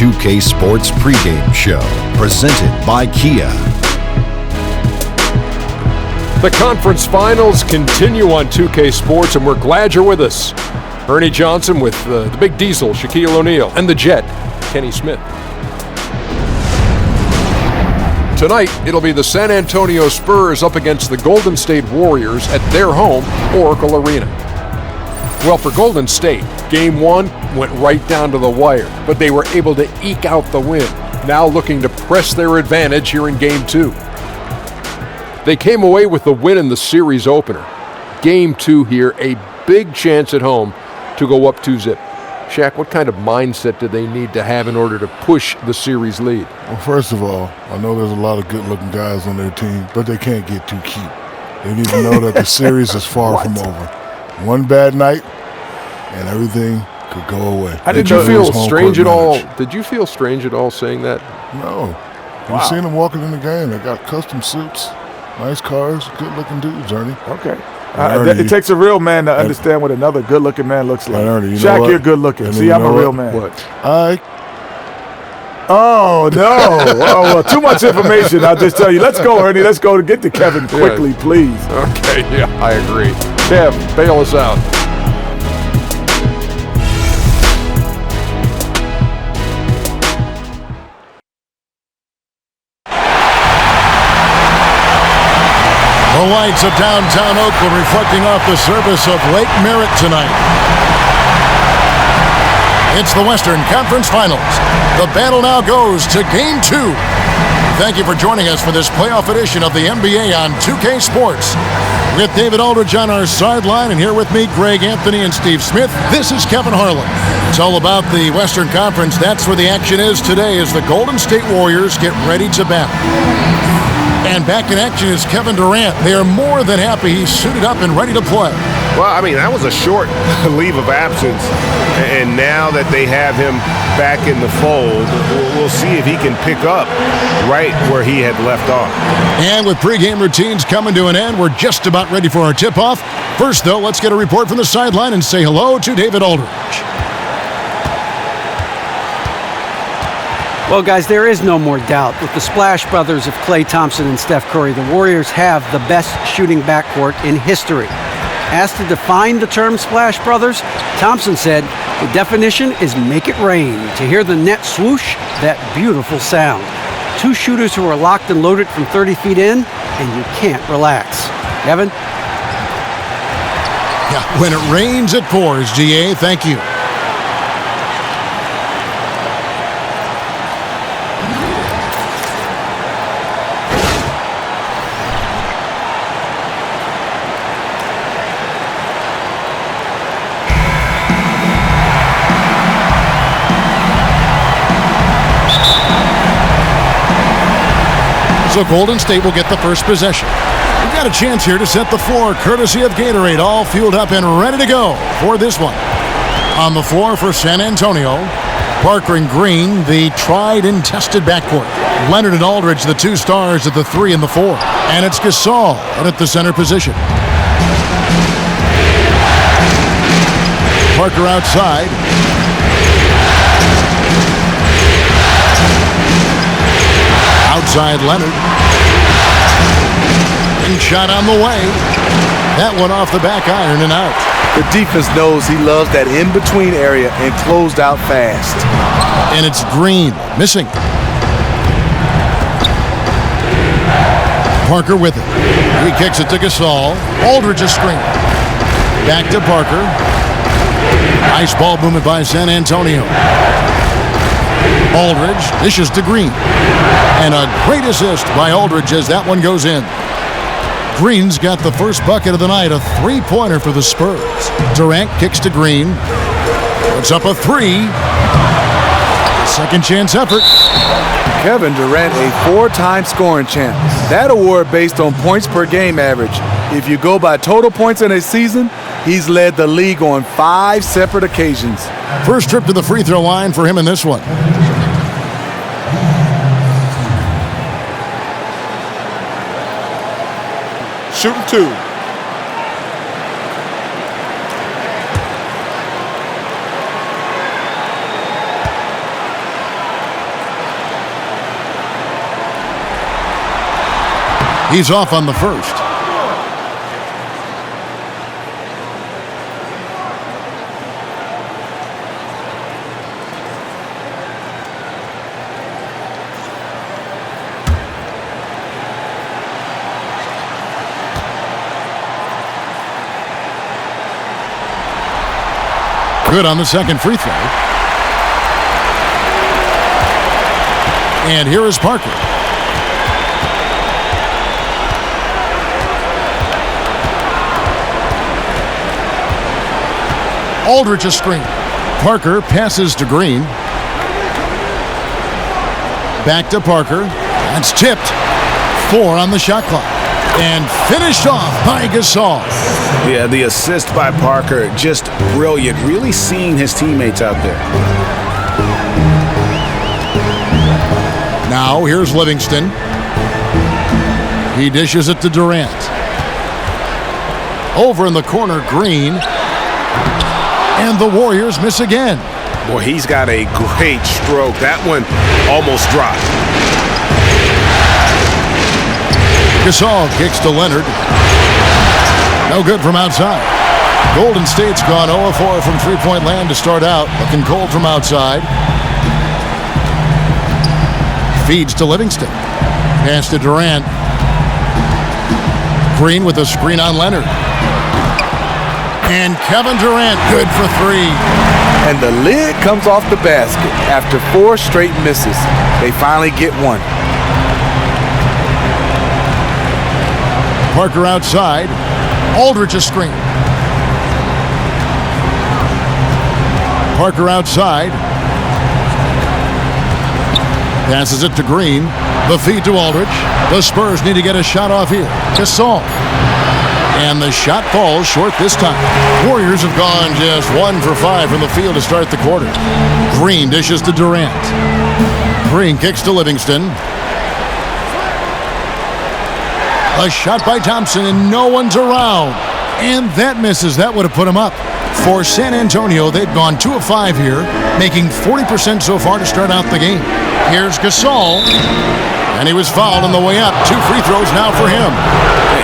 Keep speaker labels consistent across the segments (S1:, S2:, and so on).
S1: 2K Sports Pregame Show, presented by Kia.
S2: The conference finals continue on 2K Sports, and we're glad you're with us. Ernie Johnson with the Big Diesel, Shaquille O'Neal, and the Jet, Kenny Smith. Tonight, it'll be the San Antonio Spurs up against the Golden State Warriors at their home, Oracle Arena. Well, for Golden State, Game 1 went right down to the wire, but they were able to eke out the win, now looking to press their advantage here in Game 2. They came away with the win in the series opener. Game 2 here, a big chance at home to go up 2-0. Shaq, what kind of mindset do they need to have in order to push the series lead?
S3: Well, first of all, I know there's a lot of good-looking guys on their team, but they can't get too cute. They need to know that the series is far from over. One bad night, and everything could go away.
S2: Did you feel strange at all? Did you feel strange at all saying that?
S3: No. You've seen them walking in the game. They got custom suits, nice cars, good-looking dudes, Ernie.
S4: Okay. It takes a real man to understand what another good-looking man looks like.
S3: Ernie,
S4: Shaq, you're good-looking. See, I'm a real man.
S2: What?
S4: Oh, no. Too much information. I'll just tell you. Let's go, Ernie. Let's go to get to Kevin quickly, please.
S2: Okay, yeah, I agree. Kev, bail us out.
S5: The lights of downtown Oakland reflecting off the surface of Lake Merritt tonight. It's the Western Conference Finals. The battle now goes to Game 2. Thank you for joining us for this playoff edition of the NBA on 2K Sports. With David Aldridge on our sideline, and here with me, Greg Anthony and Steve Smith, this is Kevin Harlan. It's all about the Western Conference. That's where the action is today as the Golden State Warriors get ready to battle. And back in action is Kevin Durant. They are more than happy he's suited up and ready to play.
S6: Well, I mean, that was a short leave of absence. And now that they have him back in the fold, we'll see if he can pick up right where he had left off.
S5: And with pregame routines coming to an end, we're just about ready for our tip-off. First, though, let's get a report from the sideline and say hello to David Aldridge.
S7: Well, guys, there is no more doubt. With the Splash Brothers of Klay Thompson and Steph Curry, the Warriors have the best shooting backcourt in history. Asked to define the term Splash Brothers, Thompson said, the definition is make it rain. To hear the net swoosh, that beautiful sound. Two shooters who are locked and loaded from 30 feet in, and you can't relax. Kevin?
S5: Yeah, when it rains, it pours, GA. Thank you. So Golden State will get the first possession. We've got a chance here to set the floor, courtesy of Gatorade, all fueled up and ready to go for this one. On the floor for San Antonio, Parker and Green, the tried and tested backcourt. Leonard and Aldridge, the two stars at the 3 and the 4. And it's Gasol at the center position. Parker outside. Outside Leonard. And shot on the way. That one off the back iron and out.
S8: The defense knows he loves that in-between area and closed out fast.
S5: And it's Green missing. Parker with it. He kicks it to Gasol. Aldridge a screen. Back to Parker. Nice ball movement by San Antonio. Aldridge dishes to Green. And a great assist by Aldridge as that one goes in. Green's got the first bucket of the night, a three-pointer for the Spurs. Durant kicks to Green. Puts up a 3. Second chance effort.
S8: Kevin Durant, a 4-time scoring champ. That award based on points per game average. If you go by total points in a season, he's led the league on 5 separate occasions.
S5: First trip to the free throw line for him in this one.
S4: Shooting 2.
S5: He's off on the first. Good on the second free throw. And here is Parker. Aldridge a screen. Parker passes to Green. Back to Parker. That's tipped. 4 on the shot clock. And finished off by Gasol.
S6: Yeah, the assist by Parker, just brilliant. Really seeing his teammates out there.
S5: Now here's Livingston. He dishes it to Durant. Over in the corner, Green. And the Warriors miss again.
S6: Boy, he's got a great stroke. That one almost dropped.
S5: Gasol kicks to Leonard. No good from outside. Golden State's gone 0-4 from three-point land to start out. Looking cold from outside. Feeds to Livingston. Pass to Durant. Green with a screen on Leonard. And Kevin Durant good for 3.
S8: And the lid comes off the basket after 4 straight misses. They finally get one.
S5: Parker outside. Aldridge a screen. Parker outside. Passes it to Green. The feed to Aldridge. The Spurs need to get a shot off here. Gasol. And the shot falls short this time. Warriors have gone just 1 for 5 from the field to start the quarter. Green dishes to Durant. Green kicks to Livingston. A shot by Thompson, and no one's around. And that misses. That would have put him up. For San Antonio, they've gone 2 of 5 here, making 40% so far to start out the game. Here's Gasol. And he was fouled on the way up. 2 free throws now for him.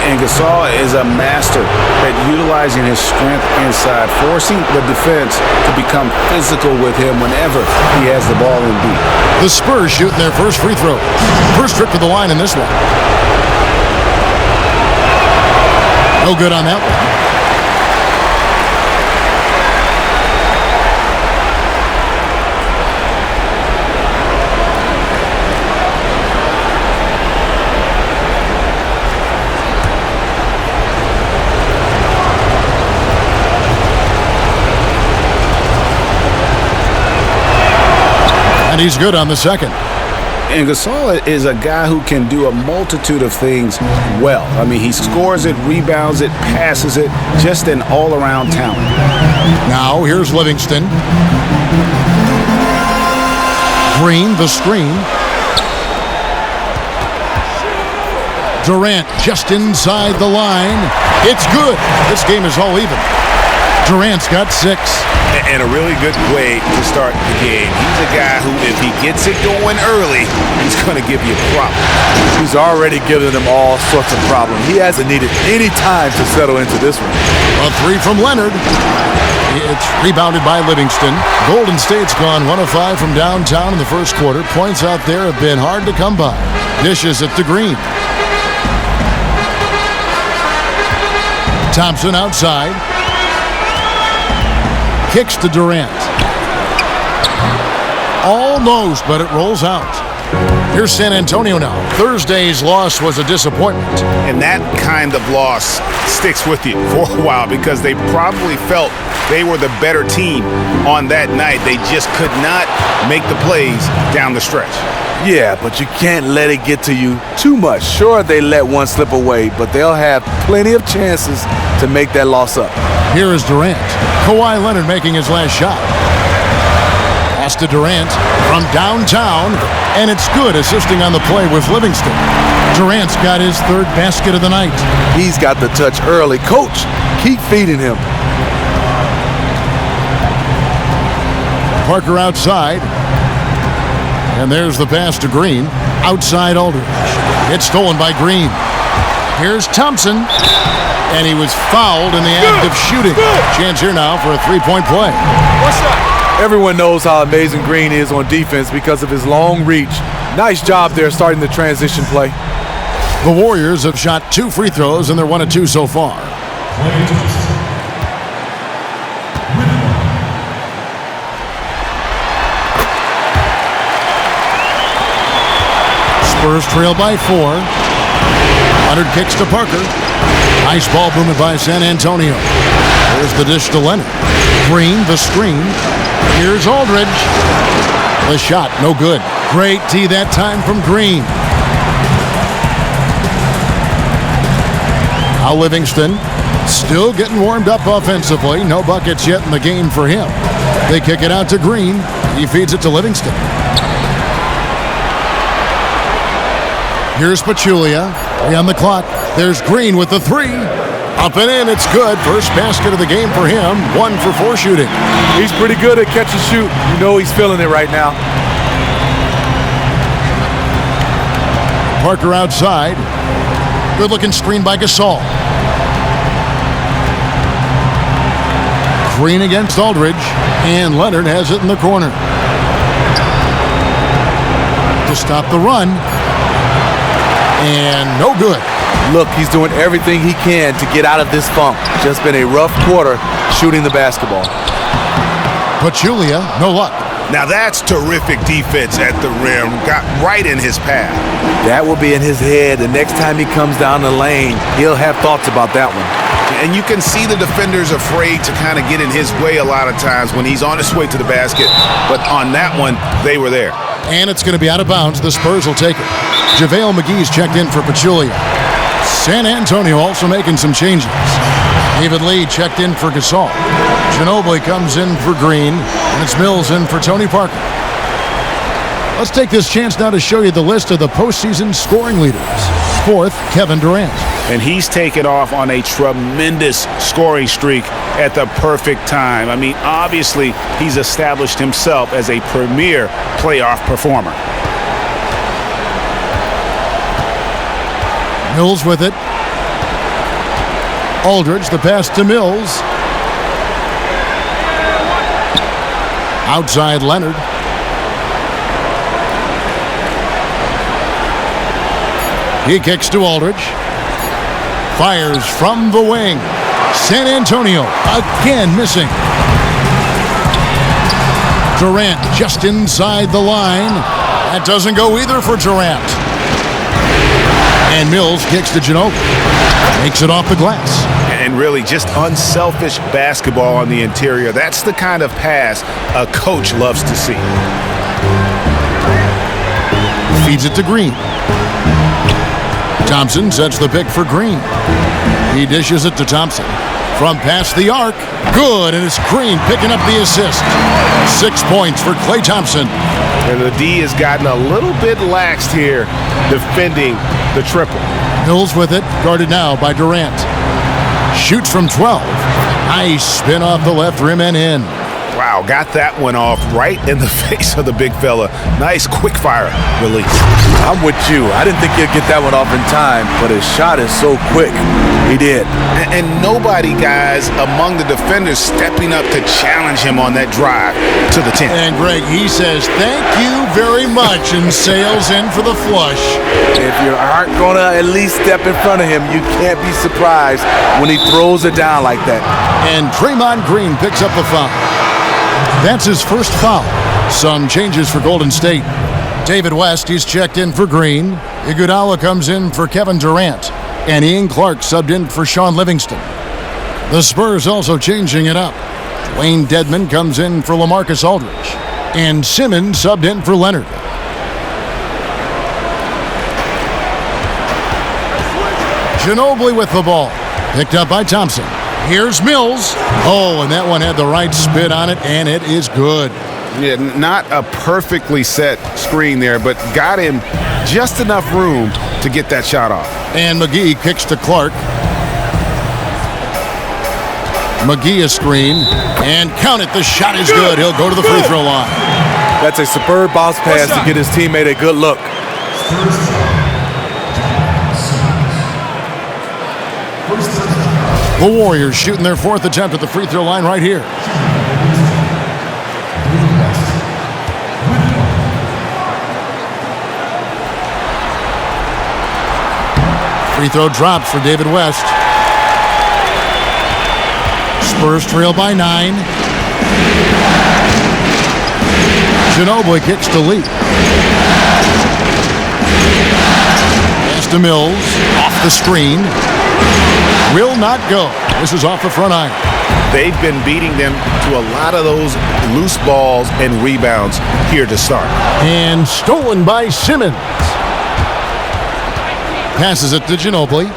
S6: And Gasol is a master at utilizing his strength inside, forcing the defense to become physical with him whenever he has the ball in deep.
S5: The Spurs shooting their first free throw. First trip to the line in this one. No good on that one. And he's good on the second.
S6: And Gasol is a guy who can do a multitude of things well. I mean, he scores it, rebounds it, passes it, just an all-around talent.
S5: Now here's Livingston. Green, the screen. Durant just inside the line. It's good. This game is all even. Durant's got 6.
S6: And a really good way to start the game. He's a guy who, if he gets it going early, he's going to give you problems.
S8: He's already given them all sorts of problems. He hasn't needed any time to settle into this one.
S5: A 3 from Leonard. It's rebounded by Livingston. Golden State's gone 1 of 5 from downtown in the first quarter. Points out there have been hard to come by. Dishes it to Green. Thompson outside. Kicks to Durant. Almost, but it rolls out. Here's San Antonio now. Thursday's loss was a disappointment.
S6: And that kind of loss sticks with you for a while because they probably felt they were the better team on that night. They just could not make the plays down the stretch.
S8: Yeah, but you can't let it get to you too much. Sure, they let one slip away, but they'll have plenty of chances to make that loss up.
S5: Here is Durant. Kawhi Leonard making his last shot. Pass to Durant from downtown, and it's good, assisting on the play with Livingston. Durant's got his 3rd basket of the night.
S8: He's got the touch early. Coach, keep feeding him.
S5: Parker outside. And there's the pass to Green. Outside Aldridge. It's stolen by Green. Here's Thompson, and he was fouled in the act of shooting. Chance here now for a three-point play.
S8: Everyone knows how amazing Green is on defense because of his long reach. Nice job there starting the transition play.
S5: The Warriors have shot 2 free throws, and they're 1 of 2 so far. Spurs trail by 4. Leonard kicks to Parker. Nice ball movement by San Antonio. There's the dish to Leonard. Green, the screen. Here's Aldridge. The shot, no good. Great D that time from Green. Now Livingston still getting warmed up offensively. No buckets yet in the game for him. They kick it out to Green. He feeds it to Livingston. Here's Pachulia. 3 on the clock. There's Green with the 3. Up and in, it's good. First basket of the game for him. 1 for 4 shooting.
S8: He's pretty good at catch and shoot. You know he's feeling it right now.
S5: Parker outside. Good looking screen by Gasol. Green against Aldridge. And Leonard has it in the corner. To stop the run. And no good.
S8: Look, he's doing everything he can to get out of this funk. Just been a rough quarter shooting the basketball.
S5: Pachulia, no luck.
S6: Now that's terrific defense at the rim. Got right in his path.
S8: That will be in his head. The next time he comes down the lane, he'll have thoughts about that one.
S6: And you can see the defenders afraid to kind of get in his way a lot of times when he's on his way to the basket. But on that one, they were there.
S5: And it's going to be out of bounds. The Spurs will take it. JaVale McGee's checked in for Pachulia. San Antonio also making some changes. David Lee checked in for Gasol. Ginobili comes in for Green. And it's Mills in for Tony Parker. Let's take this chance now to show you the list of the postseason scoring leaders. 4th, Kevin Durant.
S6: And he's taken off on a tremendous scoring streak at the perfect time. I mean, obviously, he's established himself as a premier playoff performer.
S5: Mills with it. Aldridge, the pass to Mills. Outside Leonard. He kicks to Aldridge. Fires from the wing. San Antonio again missing. Durant just inside the line. That doesn't go either for Durant. And Mills kicks to Ginobili. Makes it off the glass.
S6: And really just unselfish basketball on the interior. That's the kind of pass a coach loves to see.
S5: Feeds it to Green. Thompson sets the pick for Green. He dishes it to Thompson. From past the arc. Good, and it's Green picking up the assist. 6 points for Klay Thompson.
S6: And the D has gotten a little bit laxed here defending the triple.
S5: Mills with it, guarded now by Durant. Shoots from 12. Nice spin off the left rim and in.
S6: Wow, got that one off right in the face of the big fella. Nice quick fire release.
S8: I'm with you. I didn't think he'd get that one off in time, but his shot is so quick. He did.
S6: And nobody, guys, among the defenders stepping up to challenge him on that drive to the 10.
S5: And Greg, he says, thank you very much, and sails in for the flush.
S8: If you aren't going to at least step in front of him, you can't be surprised when he throws it down like that.
S5: And Draymond Green picks up the foul. That's his first foul. Some changes for Golden State. David West, he's checked in for Green. Iguodala comes in for Kevin Durant. And Ian Clark subbed in for Sean Livingston. The Spurs also changing it up. Dwayne Dedmon comes in for LaMarcus Aldridge. And Simmons subbed in for Leonard. Ginobili with the ball. Picked up by Thompson. Here's Mills. Oh, and that one had the right spin on it, and it is good.
S6: Yeah, not a perfectly set screen there, but got him just enough room to get that shot off.
S5: And McGee kicks to Clark. McGee a screen. And count it, the shot is good. He'll go to the free throw line.
S8: That's a superb bounce pass to get his teammate a good look.
S5: The Warriors shooting their 4th attempt at the free throw line right here. Free throw drops for David West. Spurs trail by 9. Ginobili kicks to Lee. Pass to Mills. Off the screen. Will not go. This is off the front iron.
S6: They've been beating them to a lot of those loose balls and rebounds here to start.
S5: And stolen by Simmons. Passes it to Ginobili.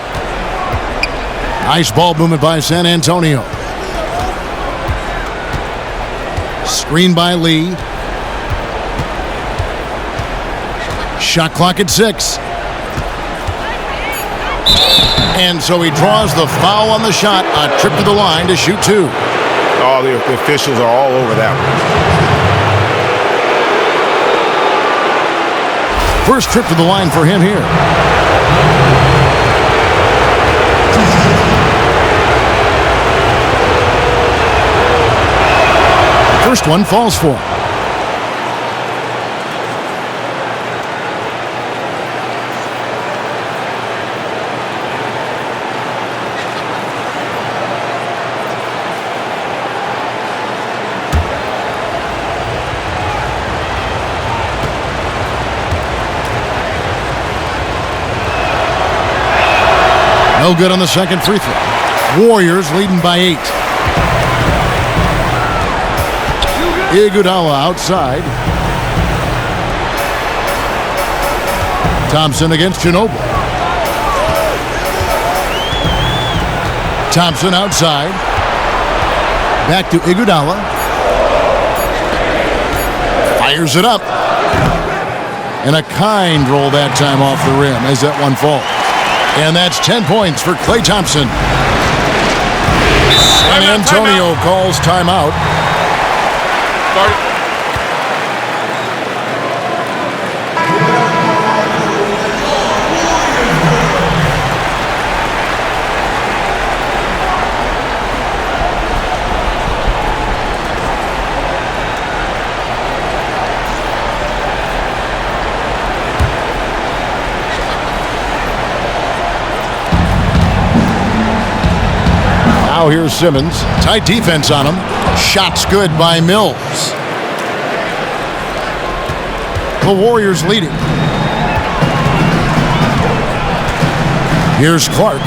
S5: Nice ball movement by San Antonio. Screen by Lee. Shot clock at 6. And so he draws the foul on the shot. A trip to the line to shoot 2.
S6: All the officials are all over that one.
S5: First trip to the line for him here. First one falls for him. No good on the second free throw. Warriors leading by 8. Iguodala outside. Thompson against Ginobili. Thompson outside. Back to Iguodala. Fires it up. And a kind roll that time off the rim as that one falls. And that's 10 points for Klay Thompson. San Antonio calls timeout. Now here's Simmons. Tight defense on him. Shots good by Mills. The Warriors leading. Here's Clark.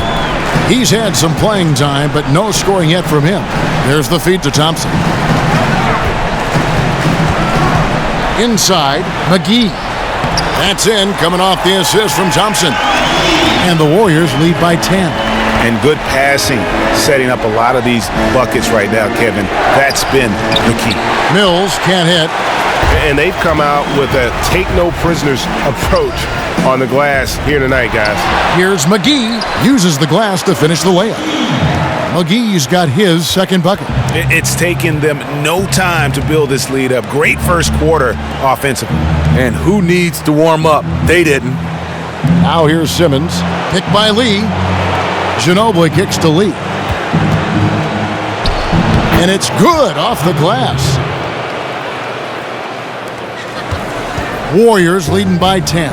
S5: He's had some playing time, but no scoring yet from him. There's the feed to Thompson. Inside, McGee. That's in, coming off the assist from Thompson. And the Warriors lead by 10.
S6: And good passing, setting up a lot of these buckets right now, Kevin. That's been the key.
S5: Mills can't hit.
S6: And they've come out with a take-no-prisoners approach on the glass here tonight, guys.
S5: Here's McGee. Uses the glass to finish the layup. McGee's got his second bucket.
S6: It's taken them no time to build this lead up. Great first quarter offensively.
S8: And who needs to warm up? They didn't.
S5: Now here's Simmons. Picked by Lee. Ginobili kicks to Lee. And it's good off the glass. Warriors leading by 10.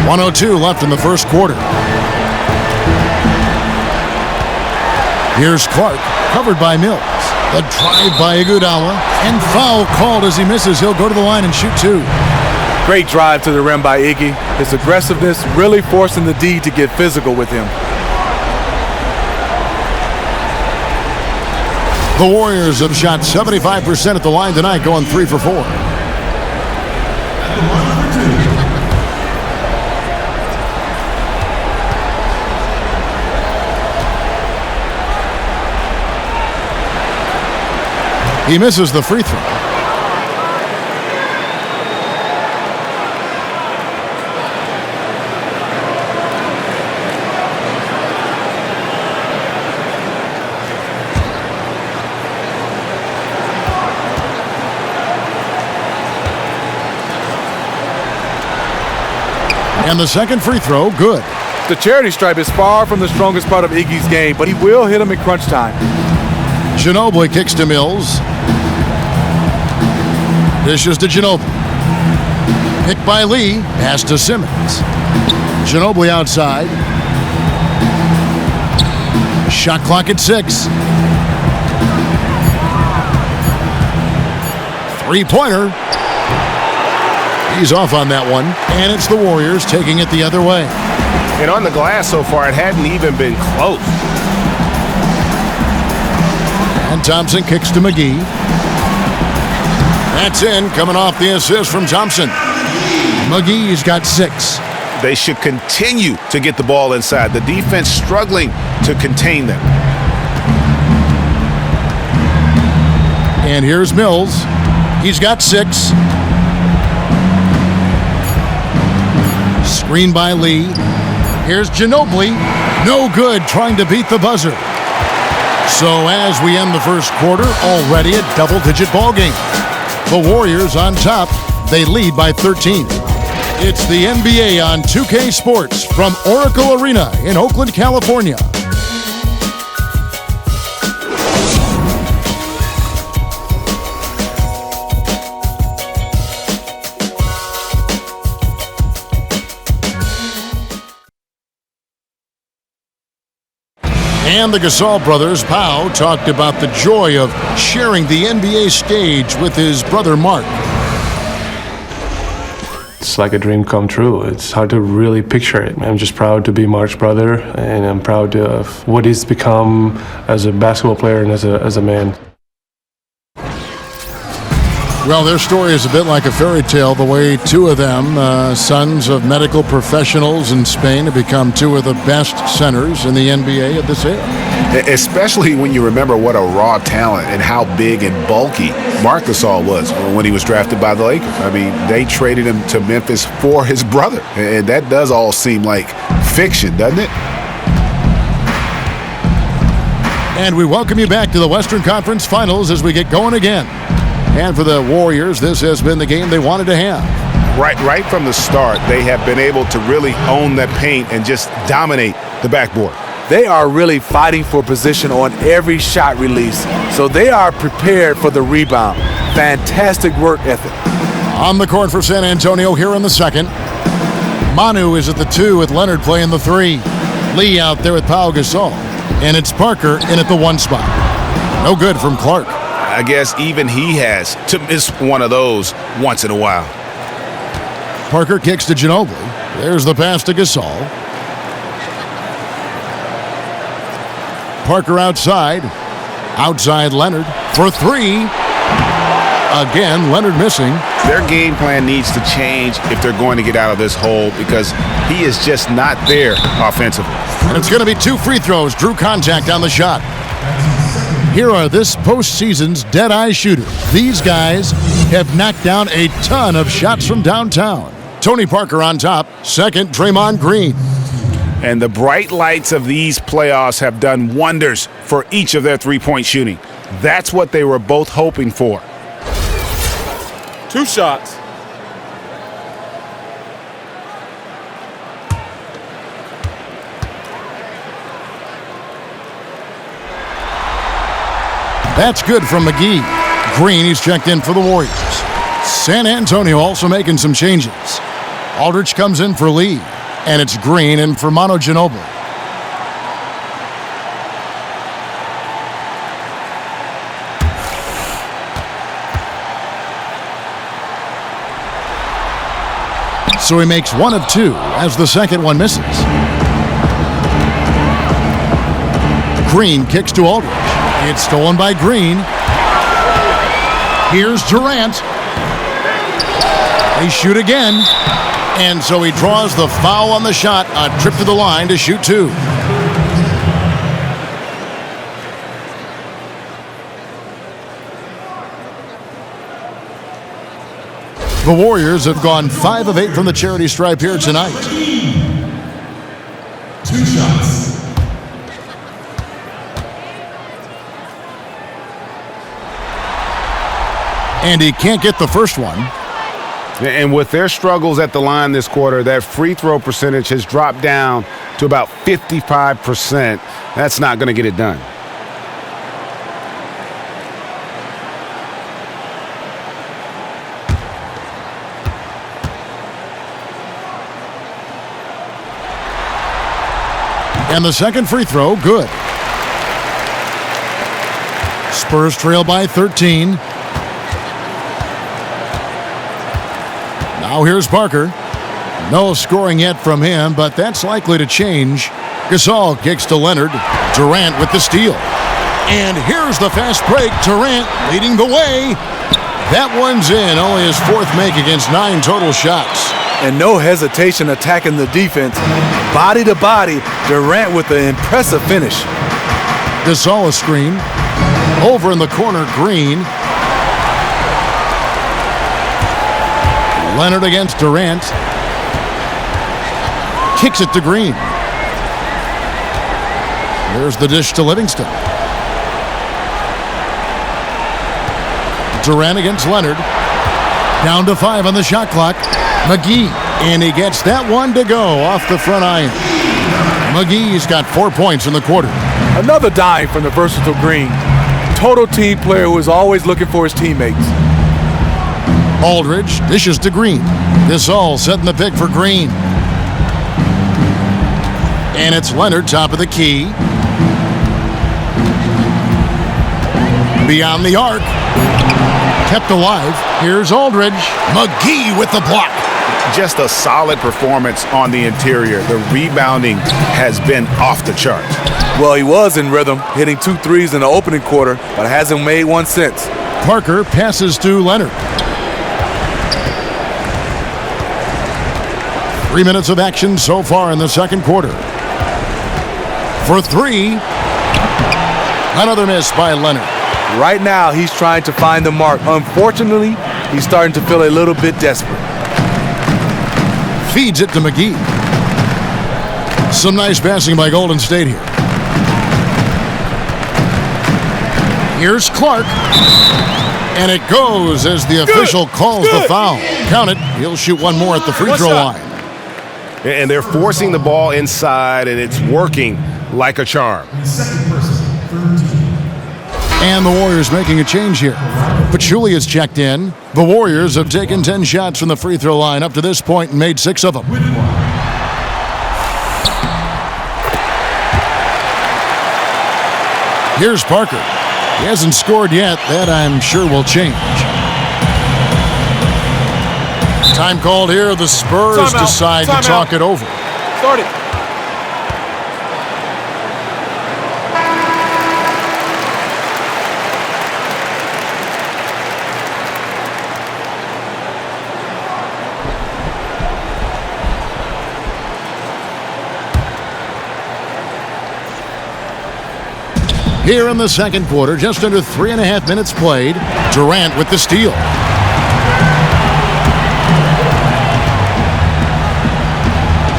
S5: 1:02 left in the first quarter. Here's Clark, covered by Mills. The drive by Iguodala, and foul called as he misses. He'll go to the line and shoot 2.
S8: Great drive to the rim by Iggy. His aggressiveness really forcing the D to get physical with him.
S5: The Warriors have shot 75% at the line tonight, going 3 for 4. He misses the free throw. And the second free throw, good.
S8: The charity stripe is far from the strongest part of Iggy's game, but he will hit him in crunch time.
S5: Ginobili kicks to Mills. Dishes to Ginobili. Picked by Lee. Pass to Simmons. Ginobili outside. Shot clock at 6. Three-pointer. He's off on that one. And it's the Warriors taking it the other way.
S6: And on the glass so far, it hadn't even been close.
S5: And Thompson kicks to McGee. That's in, coming off the assist from Thompson. McGee's got 6.
S6: They should continue to get the ball inside. The defense struggling to contain them.
S5: And here's Mills. He's got 6. Screen by Lee. Here's Ginobili. No good, trying to beat the buzzer. So as we end the first quarter, already a double-digit ball game. The Warriors on top. They lead by 13. It's the NBA on 2K Sports from Oracle Arena in Oakland, California. And the Gasol brothers, Pau, talked about the joy of sharing the NBA stage with his brother Mark.
S9: It's like a dream come true. It's hard to really picture it. I'm just proud to be Mark's brother, and I'm proud of what he's become as a basketball player and as a man.
S5: Well, their story is a bit like a fairy tale, the way two of them, sons of medical professionals in Spain, have become two of the best centers in the NBA of this era.
S6: Especially when you remember what a raw talent and how big and bulky Marc Gasol was when he was drafted by the Lakers. I mean, they traded him to Memphis for his brother, and that does all seem like fiction, doesn't it?
S5: And we welcome you back to the Western Conference Finals as we get going again. And for the Warriors, this has been the game they wanted to have.
S6: Right from the start, they have been able to really own that paint and just dominate the backboard.
S8: They are really fighting for position on every shot release, so they are prepared for the rebound. Fantastic work ethic.
S5: On the court for San Antonio here in the second. Manu is at the 2 with Leonard playing the 3. Lee out there with Pau Gasol. And it's Parker in at the 1 spot. No good from Clark.
S6: I guess even he has to miss one of those once in a while.
S5: Parker kicks to Ginobili. There's the pass to Gasol. Parker outside. Outside Leonard for 3. Again, Leonard missing.
S6: Their game plan needs to change if they're going to get out of this hole because he is just not there offensively.
S5: And it's going to be 2 free throws. Drew contact on the shot. Here are this postseason's dead-eye shooters. These guys have knocked down a ton of shots from downtown. Tony Parker on top. Second, Draymond Green.
S6: And the bright lights of these playoffs have done wonders for each of their three-point shooting. That's what they were both hoping for.
S8: 2 shots.
S5: That's good from McGee. Green, he's checked in for the Warriors. San Antonio also making some changes. Aldridge comes in for Lee. And it's Green in for Manu Ginobili. So he makes 1 of 2 as the second one misses. Green kicks to Aldridge. It's stolen by Green. Here's Durant. They shoot again. And so he draws the foul on the shot. A trip to the line to shoot 2. The Warriors have gone 5 of 8 from the charity stripe here tonight.
S10: 2 shots.
S5: And he can't get the first one.
S6: And with their struggles at the line this quarter, that free throw percentage has dropped down to about 55%. That's not going to get it done.
S5: And the second free throw, good. Spurs trail by 13. Now here's Parker. No scoring yet from him, but that's likely to change. Gasol kicks to Leonard. Durant with the steal. And here's the fast break. Durant leading the way. That one's in. Only his fourth make against 9 total shots.
S8: And no hesitation attacking the defense. Body to body, Durant with an impressive finish.
S5: Gasol a screen. Over in the corner, Green. Leonard against Durant. Kicks it to Green. There's the dish to Livingston. Durant against Leonard. Down to 5 on the shot clock. McGee, and he gets that one to go off the front iron. McGee's got 4 points in the quarter.
S8: Another dime from the versatile Green. Total team player who is always looking for his teammates.
S5: Aldridge dishes to Green. Gasol setting the pick for Green. And it's Leonard, top of the key. Beyond the arc. Kept alive. Here's Aldridge. McGee with the block.
S6: Just a solid performance on the interior. The rebounding has been off the charts.
S8: Well, he was in rhythm, hitting 2 threes in the opening quarter, but hasn't made one since.
S5: Parker passes to Leonard. 3 minutes of action so far in the second quarter. For 3. Another miss by Leonard.
S8: Right now, he's trying to find the mark. Unfortunately, he's starting to feel a little bit desperate.
S5: Feeds it to McGee. Some nice passing by Golden State here. Here's Clark. And it goes as the official calls the foul. Count it. He'll shoot one more at the free throw line.
S6: And they're forcing the ball inside, and it's working like a charm.
S5: And the Warriors making a change here. Pachulia is checked in. The Warriors have taken 10 shots from the free throw line up to this point and made 6 of them. Here's Parker. He hasn't scored yet. That, I'm sure, will change. Time called here. The Spurs decide to talk it over.
S8: Start it.
S5: Here in the second quarter, just under 3.5 minutes played. Durant with the steal.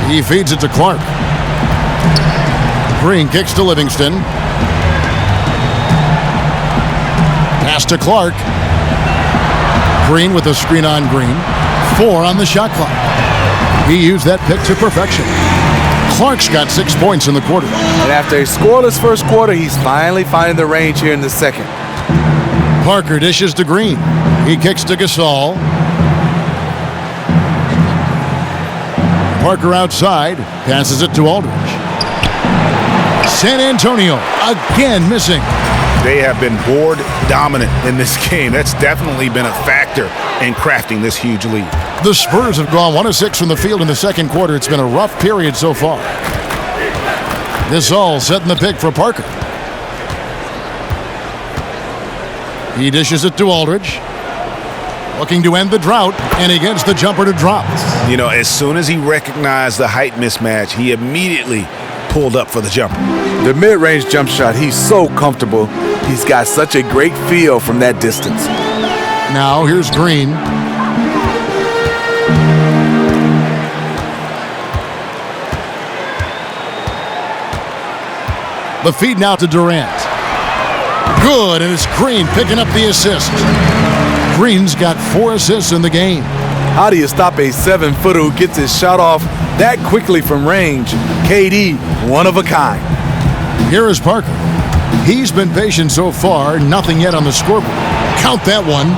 S5: He feeds it to Clark. Green kicks to Livingston. Pass to Clark. Green with a screen on Green. 4 on the shot clock. He used that pick to perfection. Clark's got 6 points in the quarter.
S8: And after a scoreless first quarter, he's finally finding the range here in the second.
S5: Parker dishes to Green. He kicks to Gasol. Parker outside. Passes it to Aldridge. San Antonio again missing.
S6: They have been board dominant in this game. That's definitely been a factor in crafting this huge lead.
S5: The Spurs have gone 1 of 6 from the field in the second quarter. It's been a rough period so far. Gasol setting the pick for Parker. He dishes it to Aldridge. Looking to end the drought, and he gets the jumper to drop.
S6: You know, as soon as he recognized the height mismatch, he immediately pulled up for the jumper.
S8: The mid-range jump shot, he's so comfortable. He's got such a great feel from that distance.
S5: Now here's Green. The feed now to Durant. Good, and it's Green picking up the assist. Green's got 4 assists in the game.
S8: How do you stop a 7-footer who gets his shot off that quickly from range? KD, one of a kind.
S5: Here is Parker. He's been patient so far, nothing yet on the scoreboard. Count that one.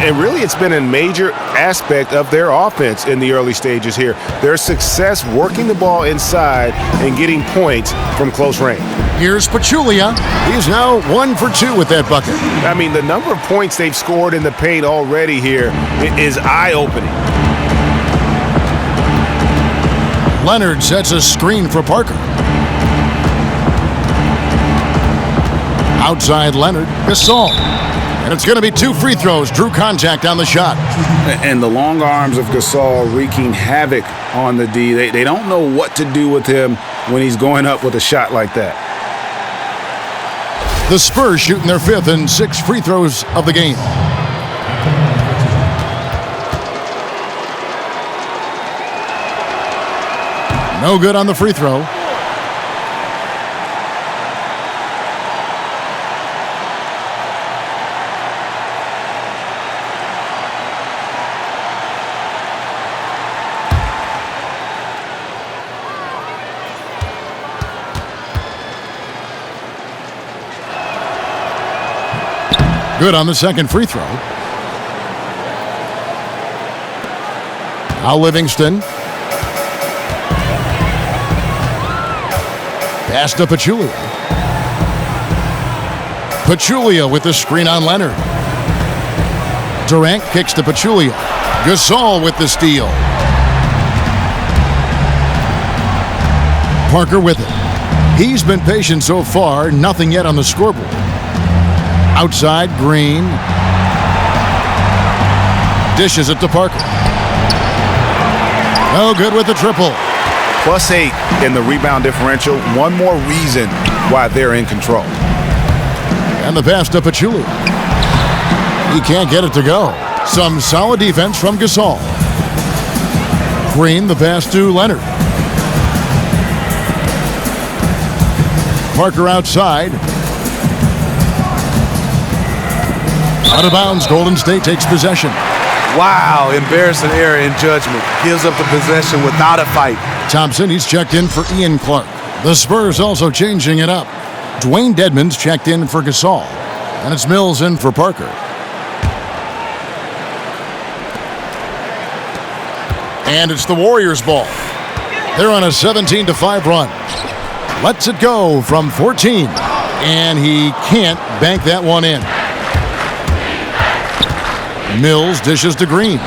S6: And really, it's been a major aspect of their offense in the early stages here. Their success working the ball inside and getting points from close range.
S5: Here's Pachulia. He's now 1 for 2 with that bucket.
S6: I mean, the number of points they've scored in the paint already here is eye-opening.
S5: Leonard sets a screen for Parker. Outside Leonard, Gasol. And it's going to be 2 free throws. Drew contact on the shot.
S6: And the long arms of Gasol wreaking havoc on the D. They don't know what to do with him when he's going up with a shot like that.
S5: The Spurs shooting their 5th and 6th free throws of the game. No good on the free throw. Good on the second free throw. Now Livingston. Pass to Pachulia. Pachulia with the screen on Leonard. Durant kicks to Pachulia. Gasol with the steal. Parker with it. He's been patient so far, nothing yet on the scoreboard. Outside, Green. Dishes it to Parker. No good with the triple.
S6: +8 in the rebound differential. One more reason why they're in control.
S5: And the pass to Pachulia. He can't get it to go. Some solid defense from Gasol. Green, the pass to Leonard. Parker outside. Out of bounds, Golden State takes possession.
S8: Wow, embarrassing error in judgment. Gives up the possession without a fight.
S5: Thompson, he's checked in for Ian Clark. The Spurs also changing it up. Dwayne Dedmon's checked in for Gasol. And it's Mills in for Parker. And it's the Warriors' ball. They're on a 17-5 run. Lets it go from 14. And he can't bank that one in. Mills dishes to Green.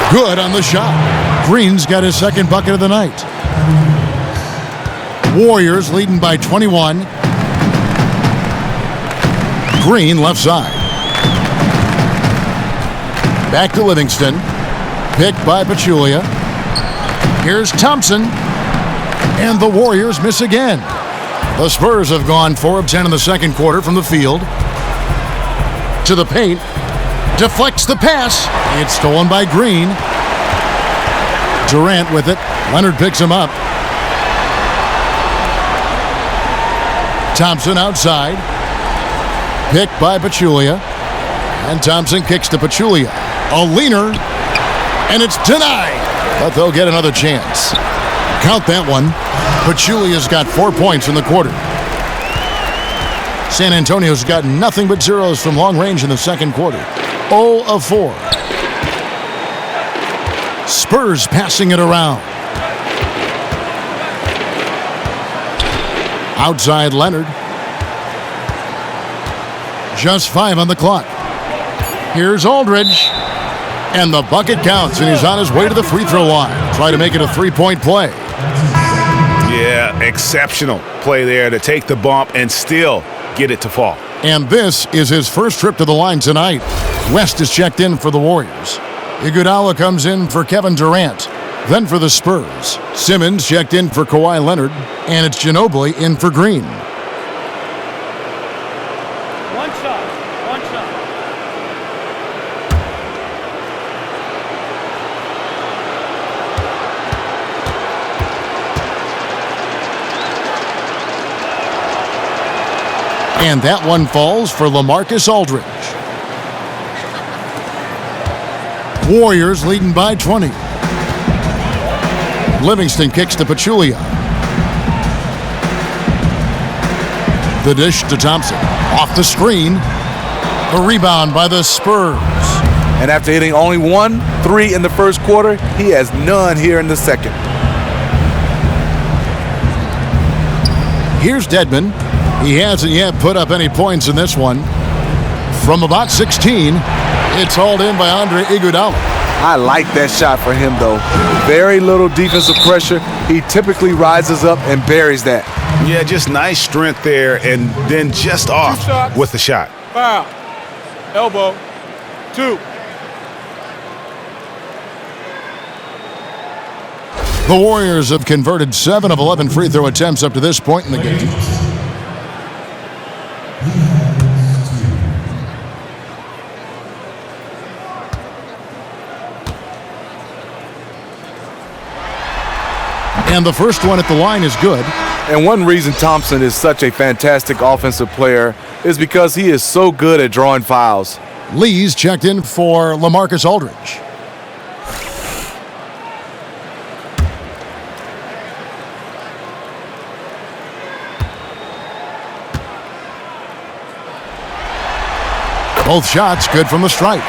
S5: Good on the shot. Green's got his second bucket of the night. Warriors leading by 21. Green left side. Back to Livingston. Picked by Pachulia. Here's Thompson. And the Warriors miss again. The Spurs have gone 4 of 10 in the second quarter from the field. To the paint. Deflects the pass. It's stolen by Green. Durant with it. Leonard picks him up. Thompson outside. Picked by Pachulia. And Thompson kicks to Pachulia. A leaner. And it's denied. But they'll get another chance. Count that one. Pachulia's got 4 points in the quarter. San Antonio's got nothing but zeros from long range in the second quarter. 0 of 4. Spurs passing it around. Outside Leonard. Just 5 on the clock. Here's Aldridge. And the bucket counts, and he's on his way to the free throw line. Try to make it a 3-point play.
S6: Yeah, exceptional play there to take the bump and still get it to fall.
S5: And this is his first trip to the line tonight. West is checked in for the Warriors. Iguodala comes in for Kevin Durant. Then for the Spurs, Simmons checked in for Kawhi Leonard. And it's Ginobili in for Green.
S10: One shot.
S5: And that one falls for LaMarcus Aldridge. Warriors leading by 20. Livingston kicks to Pachulia. The dish to Thompson. Off the screen. The rebound by the Spurs.
S8: And after hitting only 1 3 in the first quarter, he has none here in the second.
S5: Here's Dedmon. He hasn't yet put up any points in this one. From about 16, it's hauled in by Andre Iguodala.
S8: I like that shot for him, though. Very little defensive pressure. He typically rises up and buries that.
S6: Yeah, just nice strength there, and then just off with the shot.
S10: Foul. Elbow. 2.
S5: The Warriors have converted 7 of 11 free throw attempts up to this point in the game. And the first one at the line is good.
S8: And one reason Thompson is such a fantastic offensive player is because he is so good at drawing fouls.
S5: Lee's checked in for LaMarcus Aldridge. Both shots good from the stripe.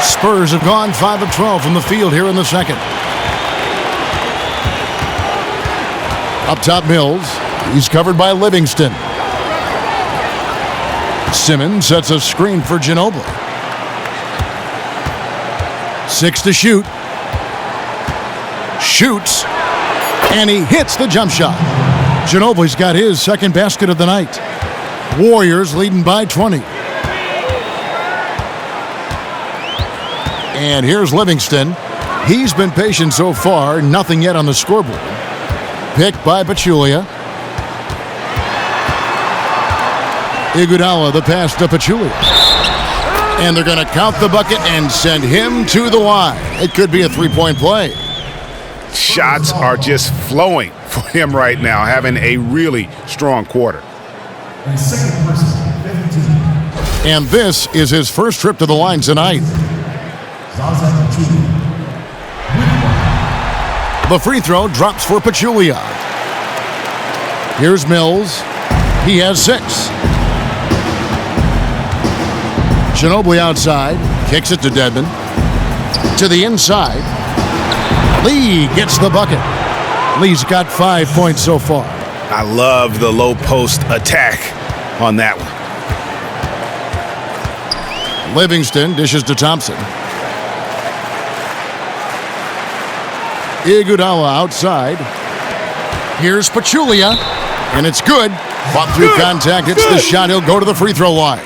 S5: Spurs have gone 5 of 12 from the field here in the second. Up top, Mills. He's covered by Livingston. Simmons sets a screen for Ginobili. 6 to shoot. Shoots. And he hits the jump shot. Ginobili's got his second basket of the night. Warriors leading by 20. And here's Livingston. He's been patient so far. Nothing yet on the scoreboard. Picked by Pachulia. Iguodala, the pass to Pachulia. And they're going to count the bucket and send him to the line. It could be a three-point play.
S6: Shots are just flowing for him right now, having a really strong quarter.
S5: And this is his first trip to the line tonight. The free throw drops for Pachulia. Here's Mills. He has 6. Ginobili outside. Kicks it to Dedmon. To the inside. Lee gets the bucket. Lee's got 5 points so far.
S6: I love the low post attack on that one.
S5: Livingston dishes to Thompson. Iguodala outside. Here's Pachulia. And it's good. Fought through contact. It's the shot. He'll go to the free throw line.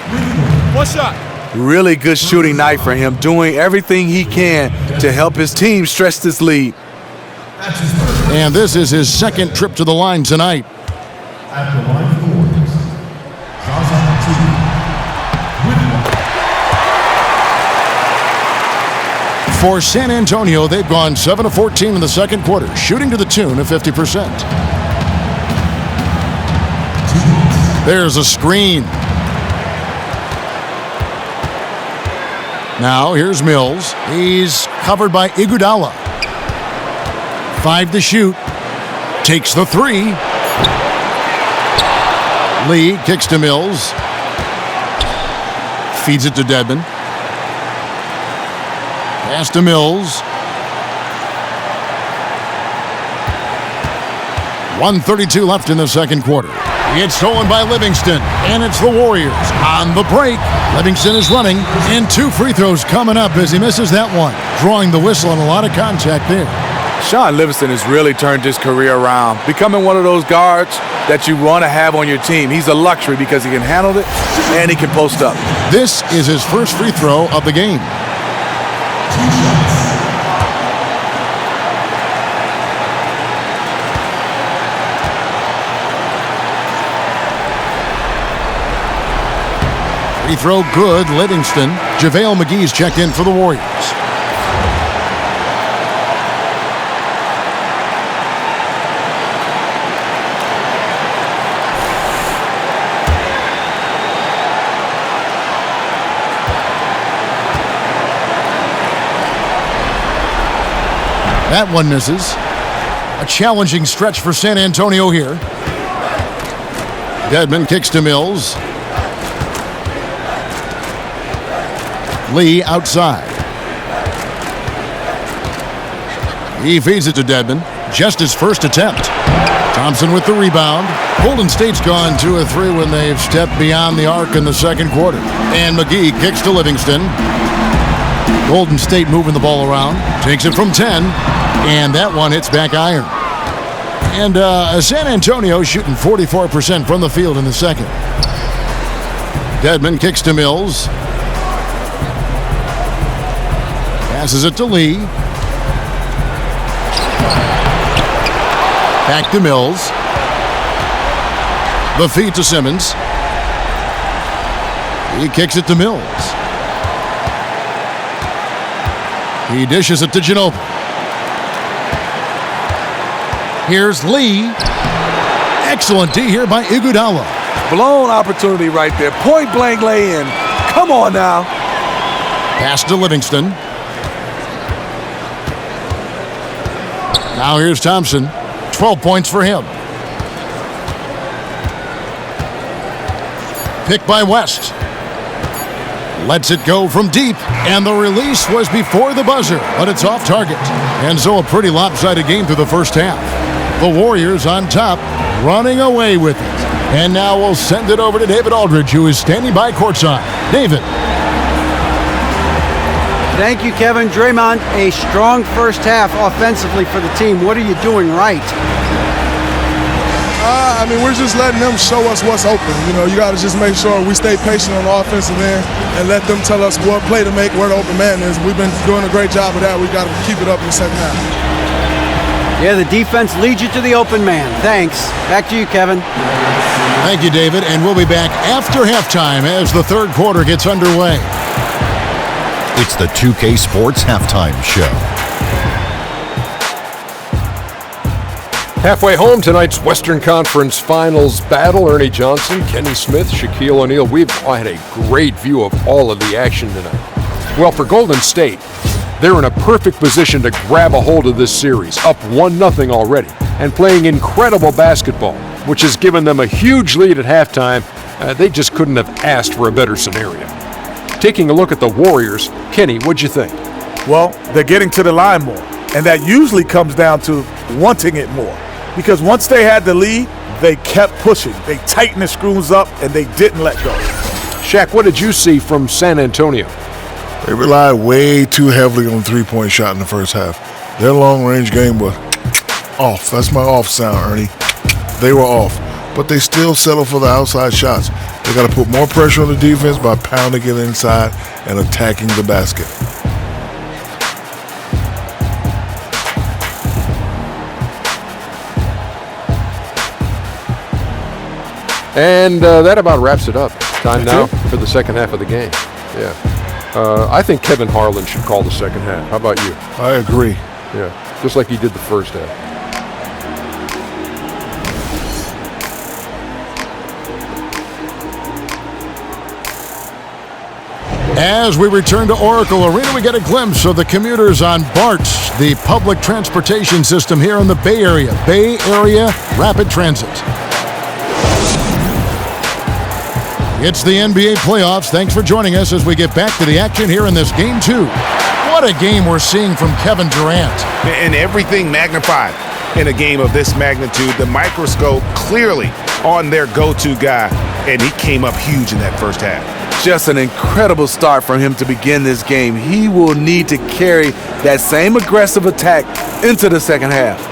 S10: 1 shot.
S8: Really good shooting night for him, doing everything he can to help his team stretch this lead.
S5: And this is his second trip to the line tonight. For San Antonio, they've gone 7 of 14 in the second quarter, shooting to the tune of 50%. There's a screen. Now here's Mills. He's covered by Iguodala. 5 to shoot. Takes the 3. Lee kicks to Mills. Feeds it to Dedmon. Pass to Mills. 1:32 left in the second quarter. It's stolen by Livingston, and it's the Warriors on the break. Livingston is running, and 2 free throws coming up as he misses that one, drawing the whistle and a lot of contact there.
S8: Shaun Livingston has really turned his career around, becoming one of those guards that you want to have on your team. He's a luxury because he can handle it and he can post up.
S5: This is his first free throw of the game. Free throw good, Livingston. JaVale McGee's checked in for the Warriors. That one misses. A challenging stretch for San Antonio here. Dedmon kicks to Mills. Lee outside. He feeds it to Dedmon. Just his first attempt. Thompson with the rebound. Golden State's gone 2 of 3 when they've stepped beyond the arc in the second quarter. And McGee kicks to Livingston. Golden State moving the ball around. Takes it from 10. And that one hits back iron. And San Antonio shooting 44% from the field in the second. Dedmon kicks to Mills. Passes it to Lee. Back to Mills. The feed to Simmons. He kicks it to Mills. He dishes it to Ginobili. Here's Lee. Excellent D here by Iguodala.
S8: Blown opportunity right there. Point blank lay in. Come on now.
S5: Pass to Livingston. Now here's Thompson. 12 points for him. Pick by West. Lets it go from deep, and the release was before the buzzer, but it's off target. And so a pretty lopsided game through the first half. The Warriors on top, running away with it. And now we'll send it over to David Aldridge, who is standing by courtside. David.
S7: Thank you, Kevin. Draymond, a strong first half offensively for the team. What are you doing right?
S10: We're just letting them show us what's open. You got to just make sure we stay patient on the offensive end and let them tell us what play to make, where the open man is. We've been doing a great job of that. We got to keep it up in the second half.
S7: Yeah, the defense leads you to the open man. Thanks. Back to you, Kevin.
S5: Thank you, David. And we'll be back after halftime as the third quarter gets underway.
S1: It's the 2K Sports Halftime Show.
S2: Halfway home, tonight's Western Conference Finals battle. Ernie Johnson, Kenny Smith, Shaquille O'Neal. We've had a great view of all of the action tonight. Well, for Golden State, they're in a perfect position to grab a hold of this series, up 1-0 already, and playing incredible basketball, which has given them a huge lead at halftime. They just couldn't have asked for a better scenario. Taking a look at the Warriors, Kenny, what'd you think?
S4: Well, they're getting to the line more, and that usually comes down to wanting it more. Because once they had the lead, they kept pushing. They tightened the screws up, and they didn't let go.
S2: Shaq, what did you see from San Antonio?
S3: They relied way too heavily on the three-point shot in the first half. Their long-range game was off. That's my off sound, Ernie. They were off. But they still settle for the outside shots. They got to put more pressure on the defense by pounding it inside and attacking the basket.
S2: And that about wraps it up. Time now for the second half of the game. Yeah. I think Kevin Harlan should call the second half. How about you?
S3: I agree.
S2: Yeah, just like he did the first half.
S5: As we return to Oracle Arena, we get a glimpse of the commuters on BART, the public transportation system here in the Bay Area. Bay Area Rapid Transit. It's the NBA playoffs. Thanks for joining us as we get back to the action here in this Game 2. What a game we're seeing from Kevin Durant.
S6: And everything magnified in a game of this magnitude. The microscope clearly on their go-to guy, and he came up huge in that first half.
S8: Just an incredible start from him to begin this game. He will need to carry that same aggressive attack into the second half.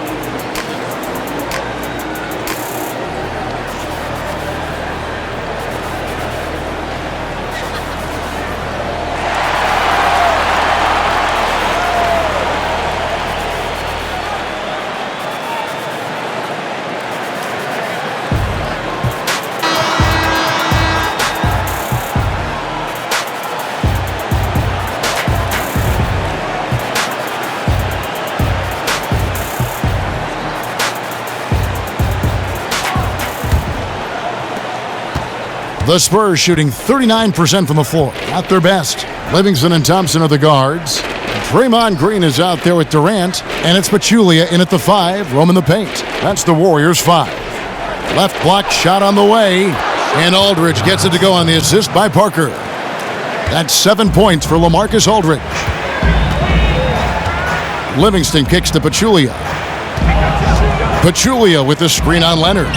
S5: The Spurs shooting 39% from the floor, at their best. Livingston and Thompson are the guards. Draymond Green is out there with Durant, and it's Pachulia in at the 5, roaming the paint. That's the Warriors' 5. Left block shot on the way, and Aldridge gets it to go on the assist by Parker. That's 7 points for LaMarcus Aldridge. Livingston kicks to Pachulia. Pachulia with the screen on Leonard.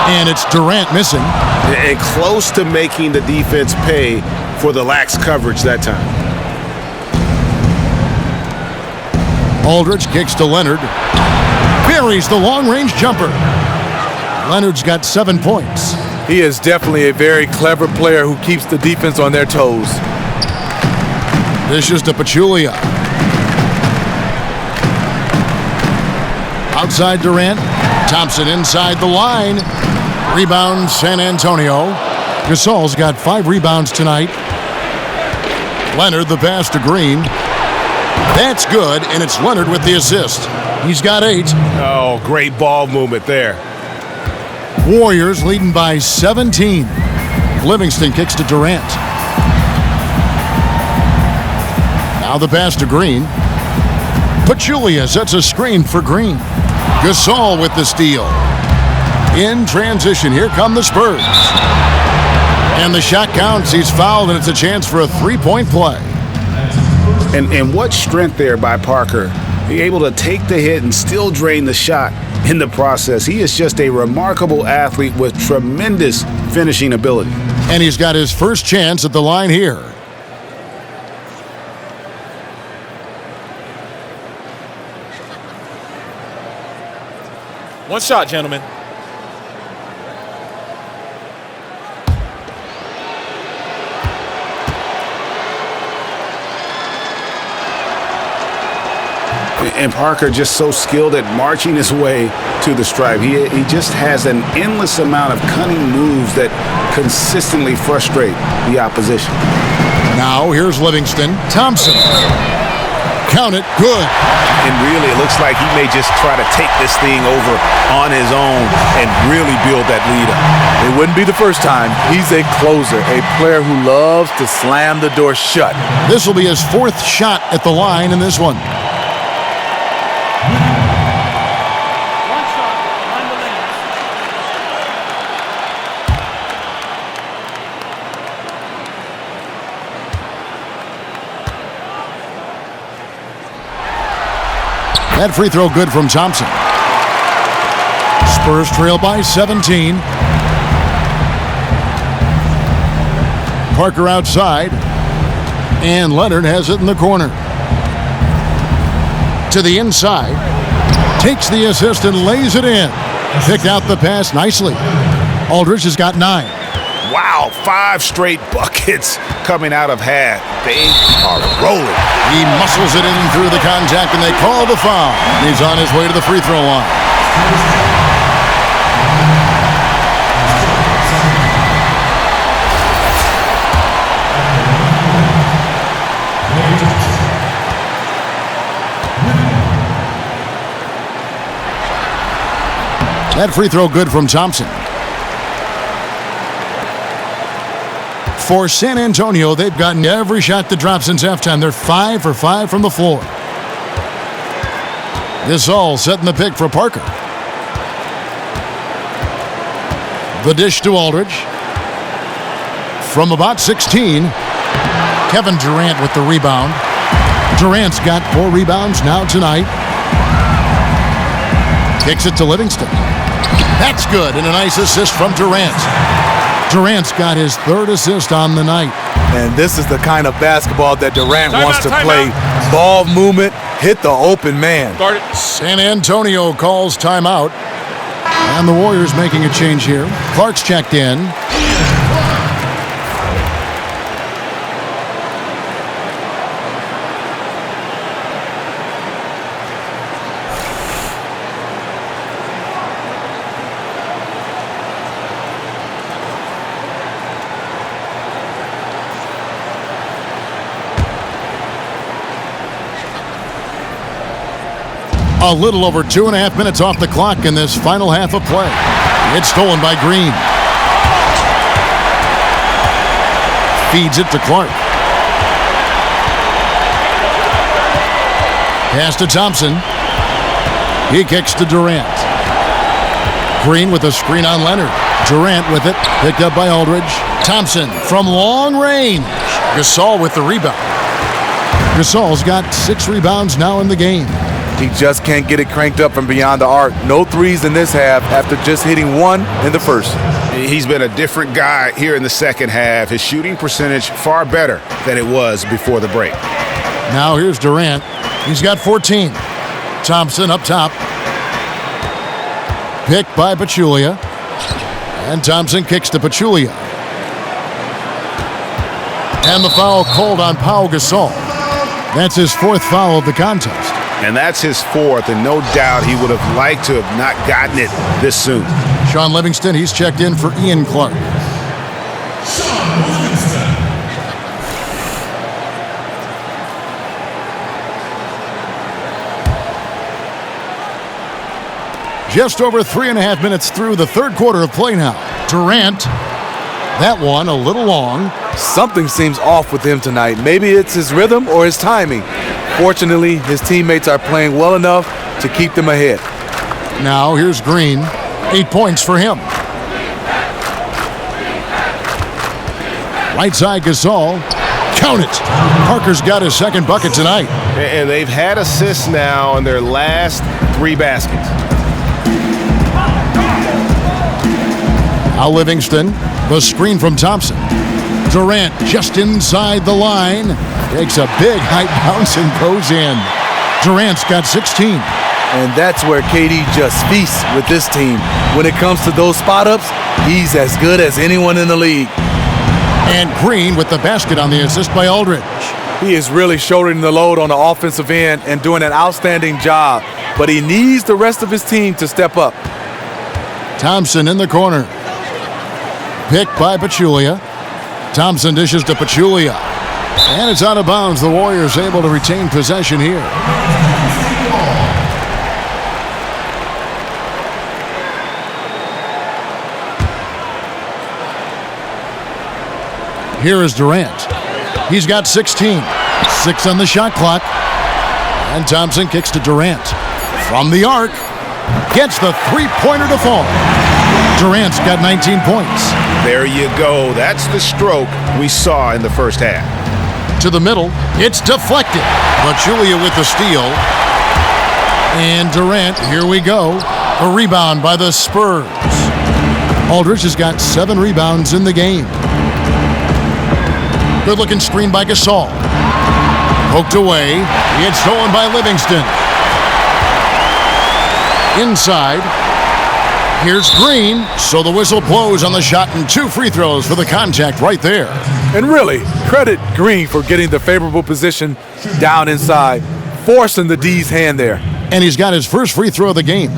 S5: And it's Durant missing.
S6: And close to making the defense pay for the lax coverage that time.
S5: Aldridge kicks to Leonard. Buries the long-range jumper. Leonard's got 7 points.
S8: He is definitely a very clever player who keeps the defense on their toes.
S5: Dishes to Pachulia. Outside Durant. Thompson inside the line. Rebound San Antonio. Gasol's got 5 rebounds tonight. Leonard the pass to Green. That's good, and it's Leonard with the assist. He's got 8.
S6: Oh, great ball movement there.
S5: Warriors leading by 17. Livingston kicks to Durant. Now the pass to Green. Pachulia sets a screen for Green. Gasol with the steal. In transition, here come the Spurs. And the shot counts. He's fouled, and it's a chance for a 3-point play.
S6: And what strength there by Parker. Be able to take the hit and still drain the shot in the process. He is just a remarkable athlete with tremendous finishing ability.
S5: And he's got his first chance at the line here.
S11: One shot, gentlemen.
S6: And Parker just so skilled at marching his way to the stripe. He just has an endless amount of cunning moves that consistently frustrate the opposition.
S5: Now here's Livingston. Thompson. Count it. Good.
S6: And really, it looks like he may just try to take this thing over on his own and really build that lead up.
S8: It wouldn't be the first time. He's a closer, a player who loves to slam the door shut.
S5: This will be his 4th shot at the line in this one. That free throw good from Thompson. Spurs trail by 17. Parker outside. And Leonard has it in the corner. To the inside. Takes the assist and lays it in. Picked out the pass nicely. Aldridge has got 9.
S6: Wow, 5 straight buckets coming out of half. They are rolling.
S5: He muscles it in through the contact, and they call the foul. He's on his way to the free throw line. That free throw good from Thompson. For San Antonio, they've gotten every shot that dropped since halftime. They're 5 for 5 from the floor. Gasol setting the pick for Parker. The dish to Aldridge. From about 16, Kevin Durant with the rebound. Durant's got 4 rebounds now tonight. Kicks it to Livingston. That's good, and a nice assist from Durant. Durant's got his 3rd assist on the night.
S8: And this is the kind of basketball that Durant wants to play. Ball movement, hit the open man.
S5: San Antonio calls timeout. And the Warriors making a change here. Clark's checked in. A little over 2.5 minutes off the clock in this final half of play. It's stolen by Green. Feeds it to Clark. Pass to Thompson. He kicks to Durant. Green with a screen on Leonard. Durant with it. Picked up by Aldridge. Thompson from long range. Gasol with the rebound. Gasol's got 6 rebounds now in the game.
S8: He just can't get it cranked up from beyond the arc. No threes in this half after just hitting 1 in the first.
S6: He's been a different guy here in the second half. His shooting percentage far better than it was before the break.
S5: Now here's Durant. He's got 14. Thompson up top. Picked by Pachulia. And Thompson kicks to Pachulia. And the foul called on Pau Gasol. That's his 4th foul of the contest.
S6: And that's his 4th, and no doubt he would have liked to have not gotten it this soon.
S5: Sean Livingston, he's checked in for Ian Clark. Just over 3.5 minutes through the third quarter of play now. Durant, that one a little long.
S8: Something seems off with him tonight. Maybe it's his rhythm or his timing. Fortunately, his teammates are playing well enough to keep them ahead.
S5: Now here's Green. 8 points for him. Right side Gasol. Count it. Parker's got his 2nd bucket tonight.
S6: And they've had assists now in their last 3 baskets.
S5: Now Livingston. The screen from Thompson. Durant just inside the line. Takes a big high bounce and goes in. Durant's got 16.
S8: And that's where KD just feasts with this team. When it comes to those spot-ups, he's as good as anyone in the league.
S5: And Green with the basket on the assist by Aldridge.
S8: He is really shouldering the load on the offensive end and doing an outstanding job. But he needs the rest of his team to step up.
S5: Thompson in the corner. Picked by Pachulia. Thompson dishes to Pachulia. And it's out of bounds. The Warriors able to retain possession here. Here is Durant. He's got 16. 6 on the shot clock. And Thompson kicks to Durant. From the arc. Gets the 3-pointer to fall. Durant's got 19 points.
S6: There you go. That's the stroke we saw in the first half.
S5: To the middle. It's deflected. Pachulia with the steal. And Durant, here we go. A rebound by the Spurs. Aldridge has got 7 rebounds in the game. Good-looking screen by Gasol. Poked away. It's stolen by Livingston. Inside. Here's Green. So the whistle blows on the shot and 2 free throws for the contact right there.
S8: And really, credit Green for getting the favorable position down inside, forcing the D's hand there.
S5: And he's got his first free throw of the game.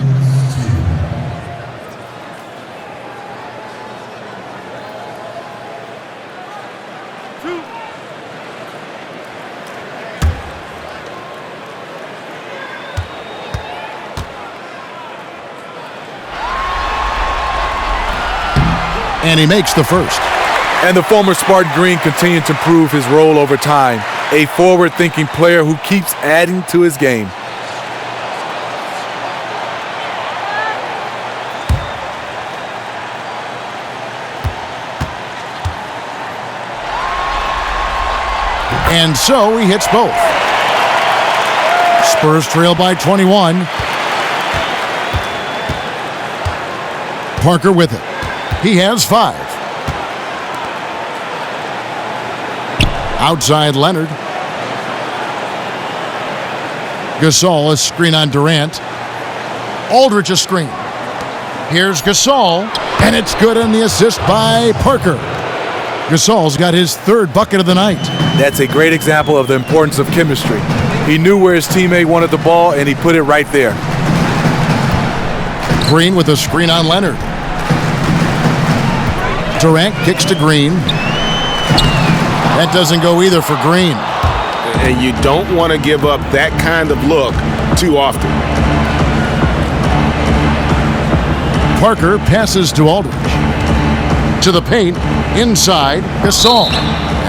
S5: And he makes the first.
S8: And the former Spartan Green continued to improve his role over time. A forward-thinking player who keeps adding to his game.
S5: And so he hits both. Spurs trail by 21. Parker with it. He has 5. Outside Leonard. Gasol, a screen on Durant. Aldridge a screen. Here's Gasol, and it's good on the assist by Parker. Gasol's got his 3rd bucket of the night.
S8: That's a great example of the importance of chemistry. He knew where his teammate wanted the ball, and he put it right there.
S5: Green with a screen on Leonard. Durant kicks to Green. That doesn't go either for Green.
S6: And you don't want to give up that kind of look too often.
S5: Parker passes to Aldridge. To the paint, inside, Gasol.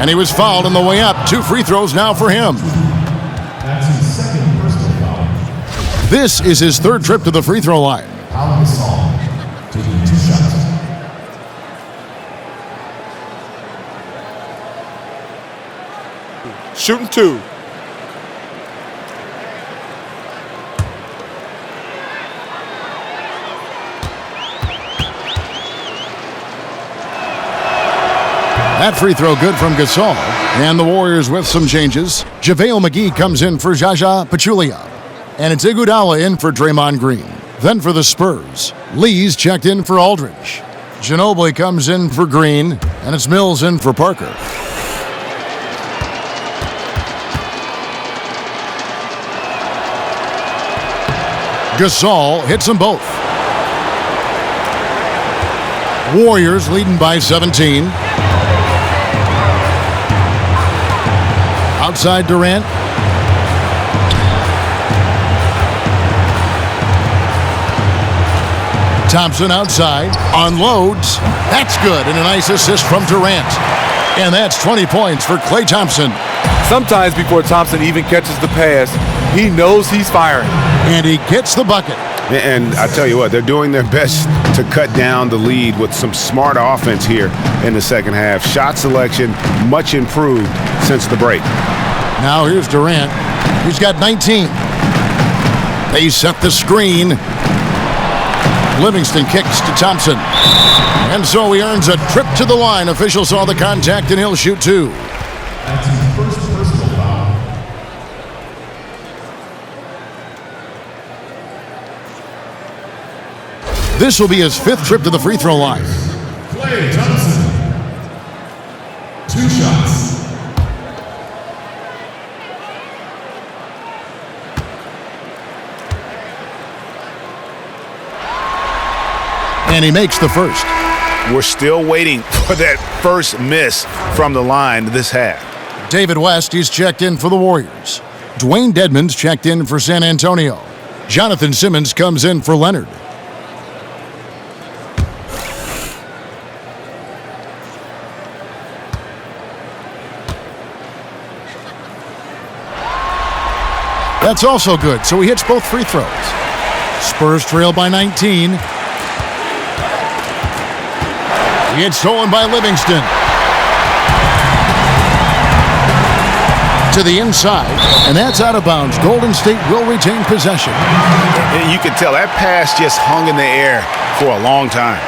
S5: And he was fouled on the way up. 2 free throws now for him.
S11: That's his 2nd personal foul.
S5: This is his third trip to the free throw line.
S11: Gasol taking 2 shots.
S4: Shooting 2.
S5: That free throw good from Gasol. And the Warriors with some changes. JaVale McGee comes in for Jaja Pachulia. And it's Iguodala in for Draymond Green. Then for the Spurs, Lee's checked in for Aldridge. Ginobili comes in for Green. And it's Mills in for Parker. Gasol hits them both. Warriors leading by 17. Outside Durant. Thompson outside. Unloads. That's good. And a nice assist from Durant. And that's 20 points for Klay Thompson.
S8: Sometimes before Thompson even catches the pass, he knows he's firing.
S5: And he gets the bucket.
S6: And I tell you what, they're doing their best to cut down the lead with some smart offense here in the second half. Shot selection much improved since the break.
S5: Now here's Durant. He's got 19. They set the screen. Livingston kicks to Thompson. And so he earns a trip to the line. Official saw the contact and he'll shoot 2.
S11: That's his first personal foul.
S5: This will be his 5th trip to the free throw line.
S11: Klay Thompson. 2 shots.
S5: And he makes the first.
S6: We're still waiting for that first miss from the line this half.
S5: David West, he's checked in for the Warriors. Dwayne Dedmon's checked in for San Antonio. Jonathan Simmons comes in for Leonard. That's also good, so he hits both free throws. Spurs trail by 19. It's stolen by Livingston. To the inside, and that's out of bounds. Golden State will retain possession.
S6: And you can tell that pass just hung in the air for a long time.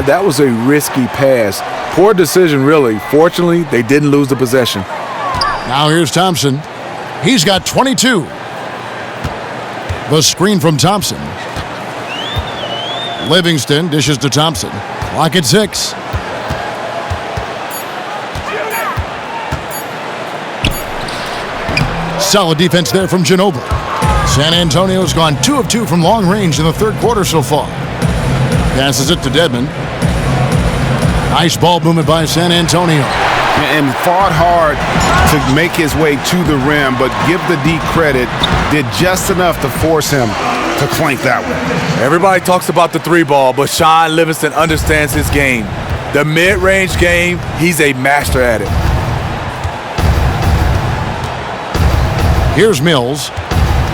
S8: That was a risky pass. Poor decision, really. Fortunately, they didn't lose the possession.
S5: Now here's Thompson. He's got 22. The screen from Thompson. Livingston dishes to Thompson. Clock at 6. Solid defense there from Ginobili. San Antonio's gone 2 of 2 from long range in the third quarter so far. Passes it to Dedmon. Nice ball movement by San Antonio.
S6: And fought hard to make his way to the rim, but give the D credit, did just enough to force him to clank that one.
S8: Everybody talks about the 3 ball, but Sean Livingston understands his game. The mid-range game, he's a master at it.
S5: Here's Mills.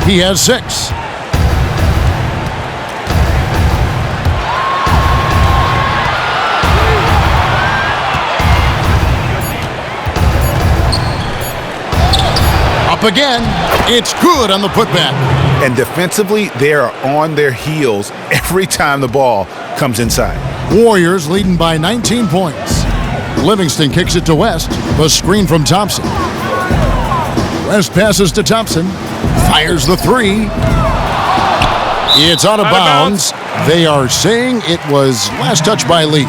S5: He has 6. Up again. It's good on the putback.
S6: And defensively, they are on their heels every time the ball comes inside.
S5: Warriors leading by 19 points. Livingston kicks it to West. The screen from Thompson. West passes to Thompson. Fires the 3. It's out of bounds. They are saying it was last touch by Lee.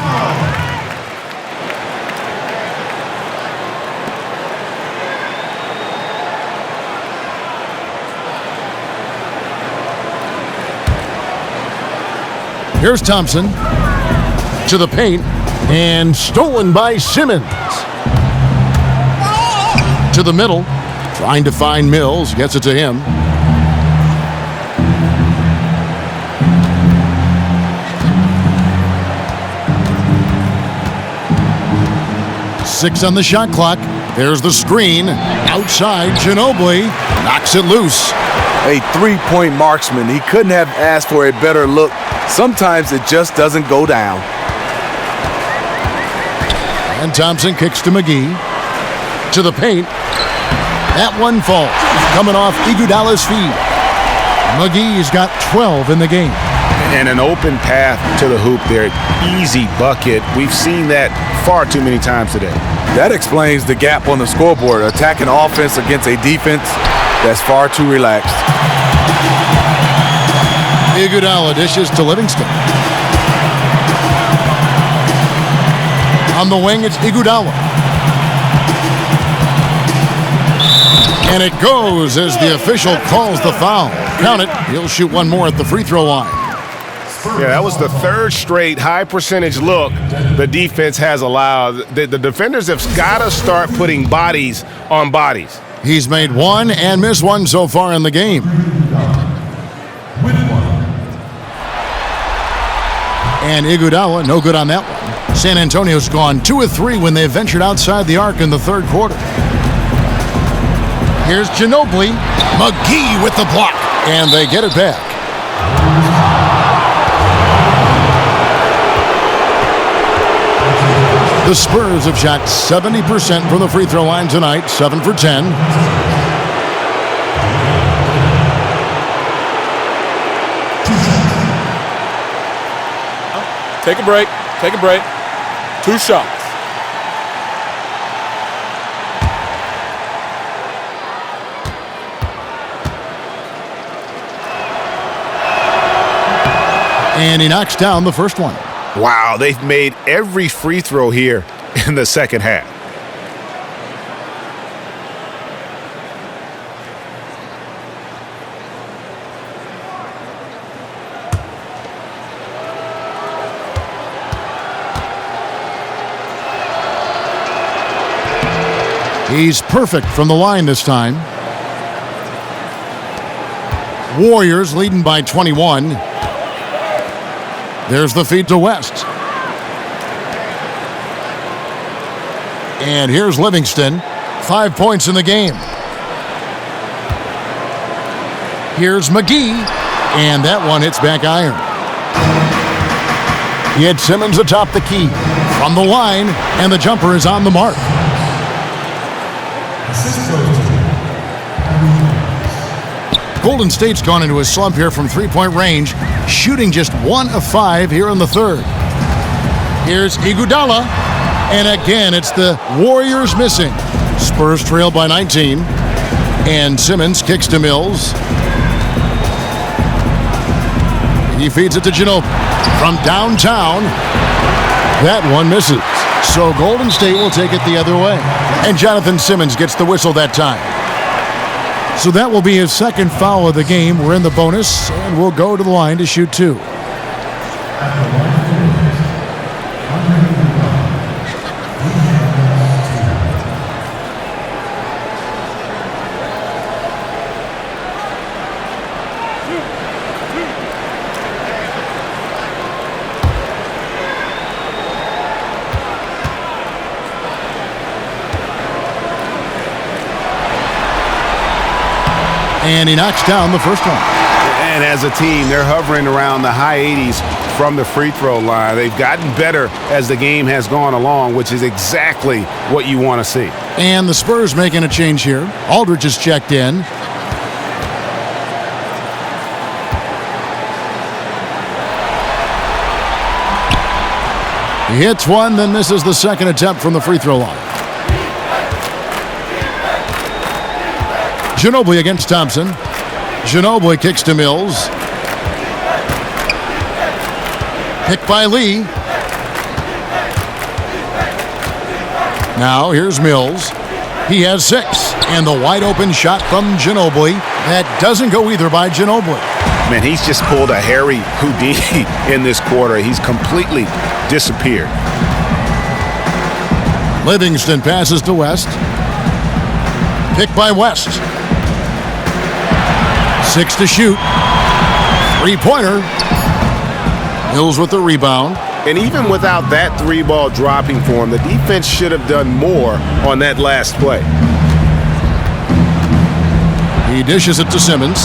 S5: Here's Thompson to the paint and stolen by Simmons. To the middle. Trying to find Mills, gets it to him. Six on the shot clock. There's the screen. Outside, Ginobili knocks it loose.
S8: A three-point marksman. He couldn't have asked for a better look. Sometimes it just doesn't go down.
S5: And Thompson kicks to McGee. To the paint. That one falls. Coming off Iguodala's feet. McGee's got 12 in the game.
S6: And an open path to the hoop there. Easy bucket. We've seen that far too many times today.
S8: That explains the gap on the scoreboard. Attacking offense against a defense that's far too relaxed.
S5: Iguodala dishes to Livingston. On the wing, it's Iguodala. And it goes as the official calls the foul. Count it. He'll shoot one more at the free throw line.
S6: Yeah, that was the third straight high percentage look the defense has allowed. The defenders have got to start putting bodies on bodies.
S5: He's made one and missed one so far in the game. And Iguodala, no good on that one. San Antonio's gone 2 of 3 when they ventured outside the arc in the third quarter. Here's Ginobili. McGee with the block. And they get it back. The Spurs have shot 70% from the free throw line tonight, 7 for 10.
S4: Take a break. Take a break. 2 shots.
S5: And he knocks down the first one.
S6: Wow, they've made every free throw here in the second half.
S5: He's perfect from the line this time. Warriors leading by 21. There's the feed to West. And here's Livingston. 5 points in the game. Here's McGee. And that one hits back iron. He had Simmons atop the key. From the line. And the jumper is on the mark. Golden State's gone into a slump here from three-point range, shooting just 1 of 5 here in the third. Here's Iguodala, and again it's the Warriors missing. Spurs trail by 19, and Simmons kicks to Mills. He feeds it to Ginobili from downtown. That one misses. So Golden State will take it the other way. And Jonathan Simmons gets the whistle that time. So that will be his second foul of the game. We're in the bonus, and we'll go to the line to shoot 2. And he knocks down the first one.
S6: And as a team, they're hovering around the high 80s from the free throw line. They've gotten better as the game has gone along, which is exactly what you want to see.
S5: And the Spurs making a change here. Aldridge is checked in. He hits one, then misses the second attempt from the free throw line. Ginobili against Thompson. Ginobili kicks to Mills. Picked by Lee. Now here's Mills. He has 6. And the wide open shot from Ginobili. That doesn't go either by Ginobili.
S6: Man, he's just pulled a Harry Houdini in this quarter. He's completely disappeared.
S5: Livingston passes to West. Picked by West. 6 to shoot. 3-pointer. Mills with the rebound.
S6: And even without that 3-ball dropping for him, the defense should have done more on that last play.
S5: He dishes it to Simmons.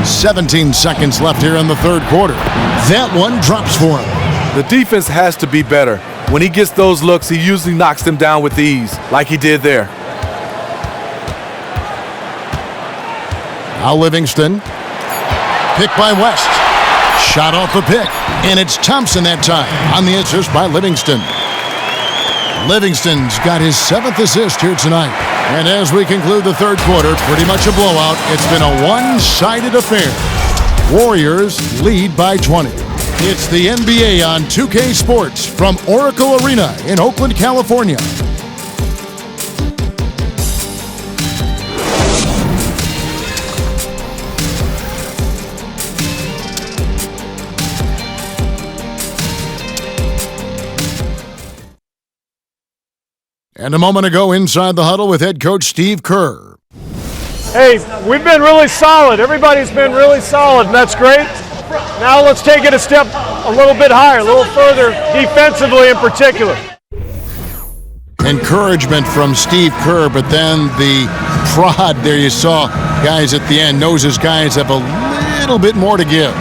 S5: 17 seconds left here in the third quarter. That one drops for him.
S8: The defense has to be better. When he gets those looks, he usually knocks them down with ease, like he did there.
S5: Now Livingston. Pick by West. Shot off the pick. And it's Thompson that time on the assist by Livingston. Livingston's got his 7th assist here tonight. And as we conclude the third quarter, pretty much a blowout. It's been a one-sided affair. Warriors lead by 20. It's the NBA on 2K Sports from Oracle Arena in Oakland, California. And a moment ago, inside the huddle with head coach Steve Kerr.
S12: Hey, we've been really solid. Everybody's been really solid, and that's great. Now let's take it a step a little bit higher, a little further, defensively in particular.
S5: Encouragement from Steve Kerr, but then the prod there you saw, guys at the end, knows his guys have a little bit more to give.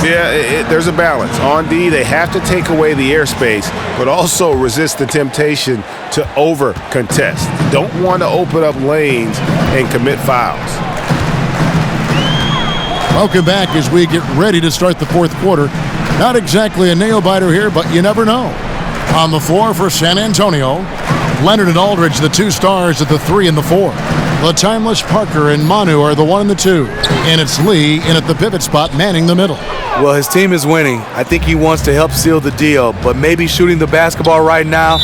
S6: Yeah, there's a balance. On D, they have to take away the airspace, but also resist the temptation to over-contest. Don't want to open up lanes and commit fouls.
S5: Welcome back as we get ready to start the fourth quarter. Not exactly a nail-biter here, but you never know. On the floor for San Antonio, Leonard and Aldridge, the two stars at the 3 and the 4. The timeless Parker and Manu are the 1 and the 2. And it's Lee in at the pivot spot, manning the middle.
S8: Well, his team is winning. I think he wants to help seal the deal, but maybe shooting the basketball right now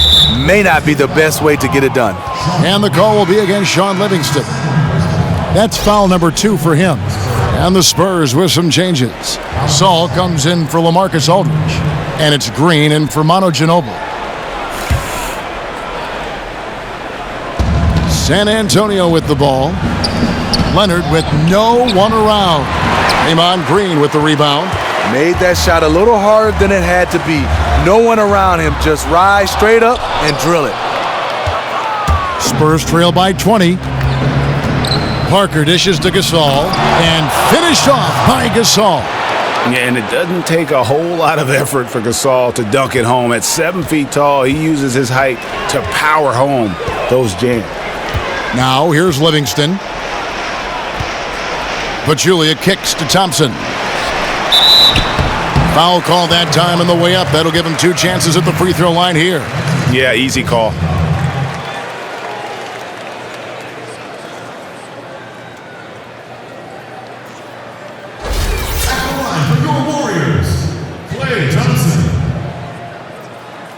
S8: may not be the best way to get it done.
S5: And the call will be against Sean Livingston. That's foul number 2 for him. And the Spurs with some changes. Saul comes in for LaMarcus Aldridge. And it's Green in for Manu Ginobili. San Antonio with the ball. Leonard with no one around. Draymond Green with the rebound.
S8: Made that shot a little harder than it had to be. No one around him. Just rise straight up and drill it.
S5: Spurs trail by 20. Parker dishes to Gasol and finished off by Gasol.
S6: Yeah, and it doesn't take a whole lot of effort for Gasol to dunk it home. At 7 feet tall, he uses his height to power home those jams.
S5: Now here's Livingston. Pachulia kicks to Thompson. Foul call that time on the way up. That'll give him 2 chances at the free throw line here.
S6: Yeah, easy call.
S11: At the line for your Warriors, Klay Thompson.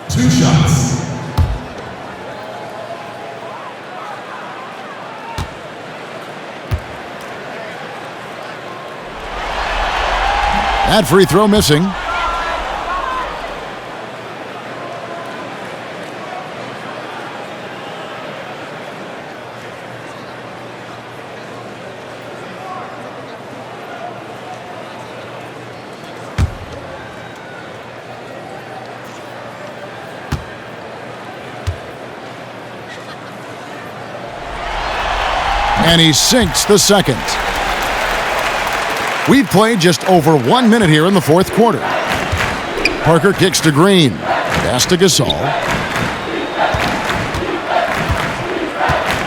S11: 2 shots.
S5: That free throw missing. And he sinks the second. We've played just over 1 minute here in the fourth quarter. Parker kicks to Green. Pass to Gasol.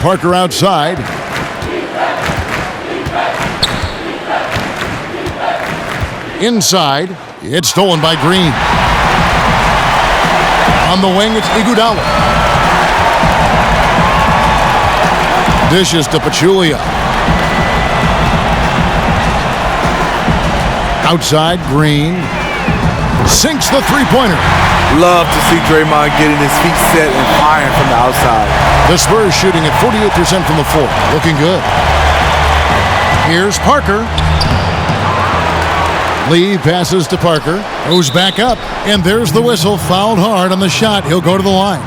S5: Parker outside. Inside. It's stolen by Green. On the wing, it's Iguodala. Dishes to Pachulia. Outside, Green sinks the three-pointer.
S8: Love to see Draymond getting his feet set and firing from the outside.
S5: The Spurs shooting at 48% from the floor. Looking good. Here's Parker. Lee passes to Parker. Goes back up. And there's the whistle. Fouled hard on the shot. He'll go to the line.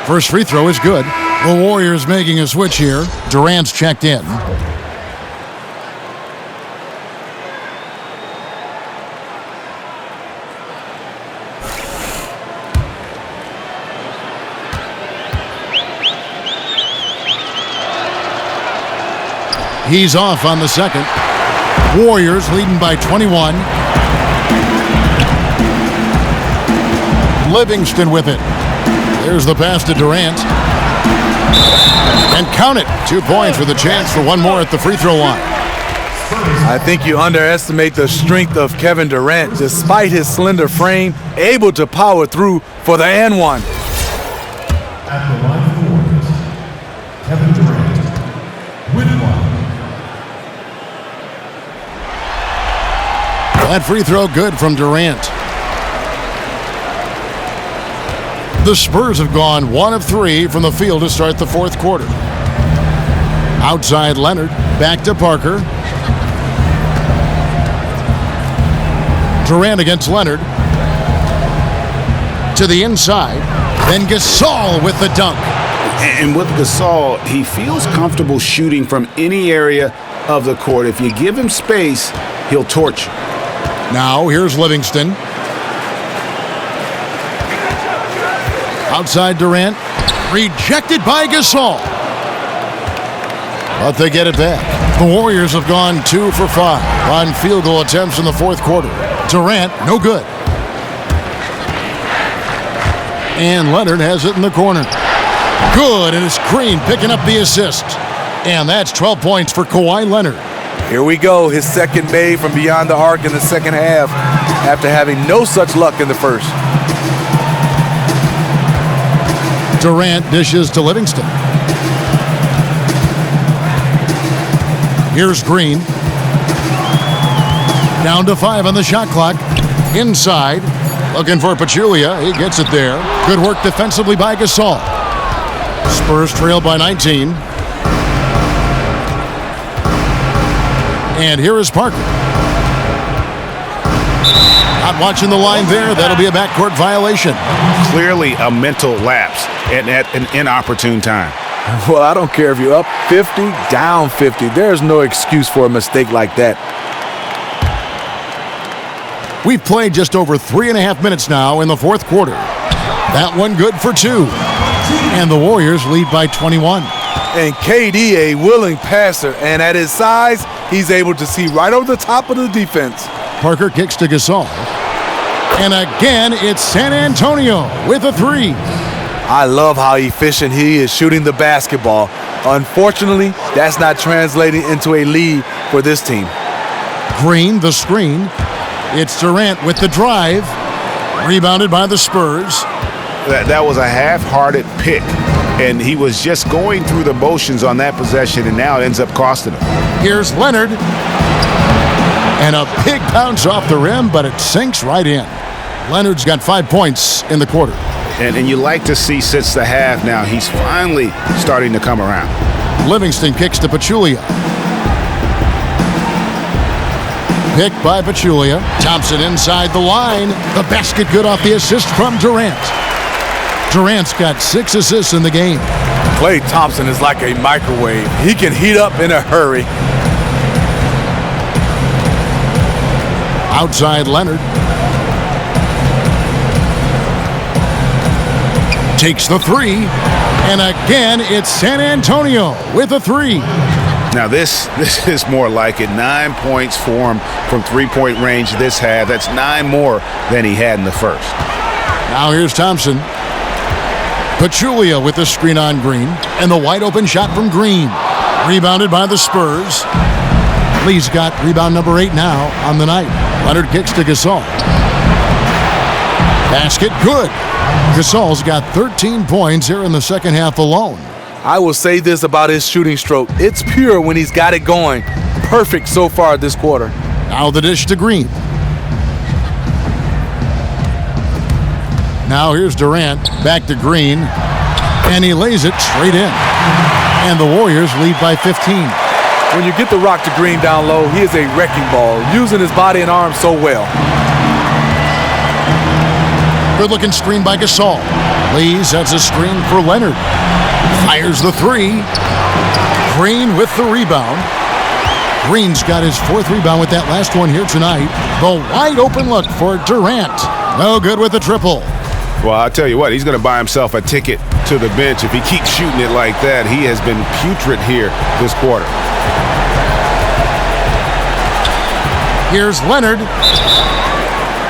S5: First free throw is good. The Warriors making a switch here. Durant's checked in. He's off on the second. Warriors leading by 21. Livingston with it. There's the pass to Durant. And count it. 2 points with a chance for one more at the free throw line.
S8: I think you underestimate the strength of Kevin Durant. Despite his slender frame, able to power through for the and one.
S11: At the line for the Warriors, Kevin Durant with one.
S5: That free throw good from Durant. The Spurs have gone 1 of 3 from the field to start the fourth quarter. Outside Leonard, back to Parker. Durant against Leonard. To the inside. Then Gasol with the dunk.
S6: And with Gasol, he feels comfortable shooting from any area of the court. If you give him space, he'll torch you.
S5: Now here's Livingston. Outside Durant. Rejected by Gasol. But they get it back. The Warriors have gone 2 for 5 on field goal attempts in the fourth quarter. Durant, no good. And Leonard has it in the corner. Good, and it's Green picking up the assist. And that's 12 points for Kawhi Leonard.
S8: Here we go, his second made from beyond the arc in the second half after having no such luck in the first.
S5: Durant dishes to Livingston. Here's Green. Down to 5 on the shot clock. Inside. Looking for Pachulia. He gets it there. Good work defensively by Gasol. Spurs trail by 19. And here is Parker. Not watching the line there. That'll be a backcourt violation.
S6: Clearly a mental lapse at an inopportune time.
S8: Well, I don't care if you're up 50, down 50. There's no excuse for a mistake like that.
S5: We've played just over 3.5 minutes now in the fourth quarter. That one good for 2. And the Warriors lead by 21.
S8: And KD, a willing passer, and at his size, he's able to see right over the top of the defense.
S5: Parker kicks to Gasol. And again, it's San Antonio with a 3.
S8: I love how efficient he is shooting the basketball. Unfortunately, that's not translating into a lead for this team.
S5: Green, the screen. It's Durant with the drive. Rebounded by the Spurs.
S6: That was a half-hearted pick, and he was just going through the motions on that possession, and now it ends up costing him.
S5: Here's Leonard. And a big bounce off the rim, but it sinks right in. Leonard's got 5 points in the quarter.
S6: And you like to see since the half now, he's finally starting to come around.
S5: Livingston kicks to Pachulia. Picked by Pachulia. Thompson inside the line. The basket good off the assist from Durant. Durant's got 6 assists in the game.
S8: Klay Thompson is like a microwave. He can heat up in a hurry.
S5: Outside Leonard. Takes the 3. And again, it's San Antonio with a 3.
S6: Now this is more like it. 9 points for him from three-point range this half. That's 9 more than he had in the first.
S5: Now here's Thompson. Pachulia with the screen on Green. And the wide open shot from Green. Rebounded by the Spurs. Lee's got rebound number 8 now on the night. Leonard kicks to Gasol. Basket good. Gasol's got 13 points here in the second half alone.
S8: I will say this about his shooting stroke. It's pure when he's got it going. Perfect so far this quarter.
S5: Now the dish to Green. Now here's Durant. Back to Green. And he lays it straight in. And the Warriors lead by 15.
S8: When you get the rock to Green down low, he is a wrecking ball, using his body and arms so well.
S5: Good-looking screen by Gasol. Lee sets a screen for Leonard. Fires the three. Green with the rebound. Green's got his 4th rebound with that last one here tonight. The wide open look for Durant. No good with the triple.
S6: Well, I'll tell you what, he's going to buy himself a ticket to the bench if he keeps shooting it like that. He has been putrid here this quarter.
S5: Here's Leonard.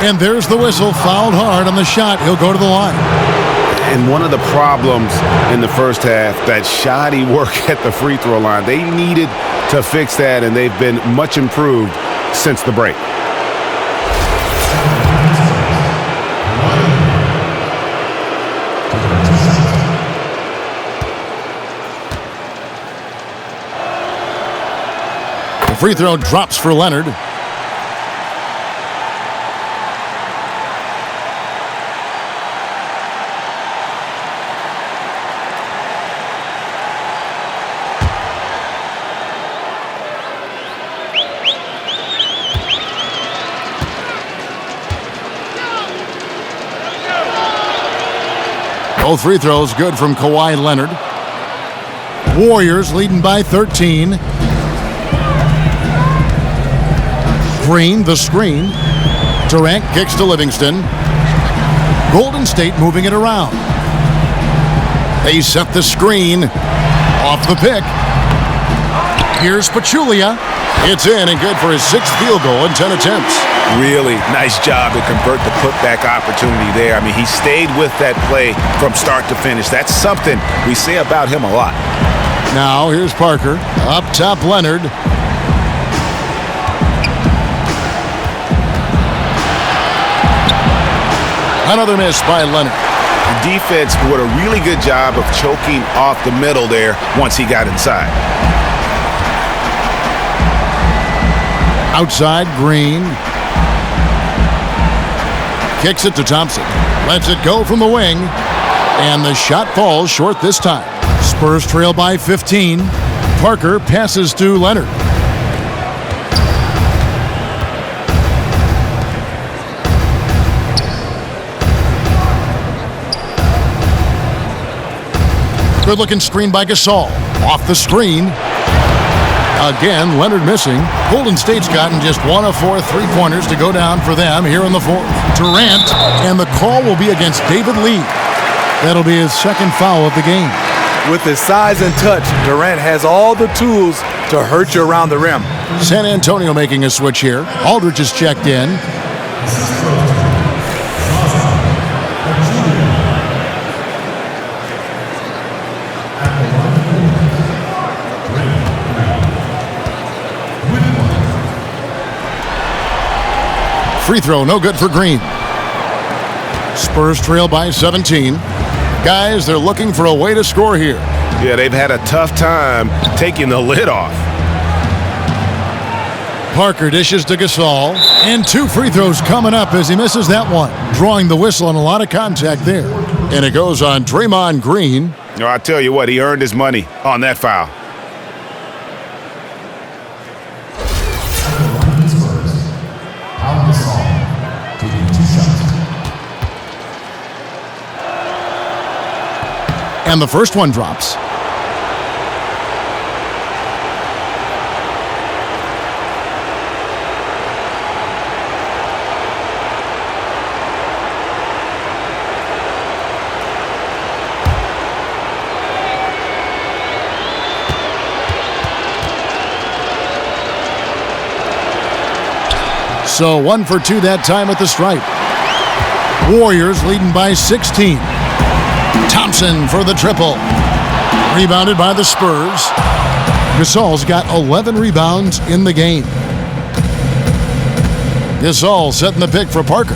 S5: And there's the whistle. Fouled hard on the shot. He'll go to the line.
S6: And one of the problems in the first half, that shoddy work at the free throw line. They needed to fix that, and they've been much improved since the break.
S5: The free throw drops for Leonard. Both free throws good from Kawhi Leonard. Warriors leading by 13. Green, the screen. Durant kicks to Livingston. Golden State moving it around. They set the screen. Off the pick. Here's Pachulia. It's in and good for his 6th field goal in 10 attempts.
S6: Really nice job to convert the putback opportunity there. I mean, he stayed with that play from start to finish. That's something we say about him a lot.
S5: Now here's Parker. Up top, Leonard. Another miss by Leonard.
S6: The defense did a really good job of choking off the middle there once he got inside.
S5: Outside, Green. Kicks it to Thompson. Lets it go from the wing. And the shot falls short this time. Spurs trail by 15. Parker passes to Leonard. Good-looking screen by Gasol. Off the screen. Again, Leonard missing. Golden State's gotten just 1 of 4 3-pointers to go down for them here in the 4th. Durant, and the call will be against David Lee. That'll be his 2nd foul of the game.
S8: With his size and touch, Durant has all the tools to hurt you around the rim.
S5: San Antonio making a switch here. Aldridge is checked in. Free throw, no good for Green. Spurs trail by 17. Guys, they're looking for a way to score here.
S6: Yeah, they've had a tough time taking the lid off.
S5: Parker dishes to Gasol. And 2 free throws coming up as he misses that one. Drawing the whistle and a lot of contact there. And it goes on Draymond Green.
S6: No, I tell you what, he earned his money on that foul.
S5: And the first one drops. So 1 for 2 that time at the stripe. Warriors leading by 16. Thompson for the triple. Rebounded by the Spurs. Gasol's got 11 rebounds in the game. Gasol setting the pick for Parker.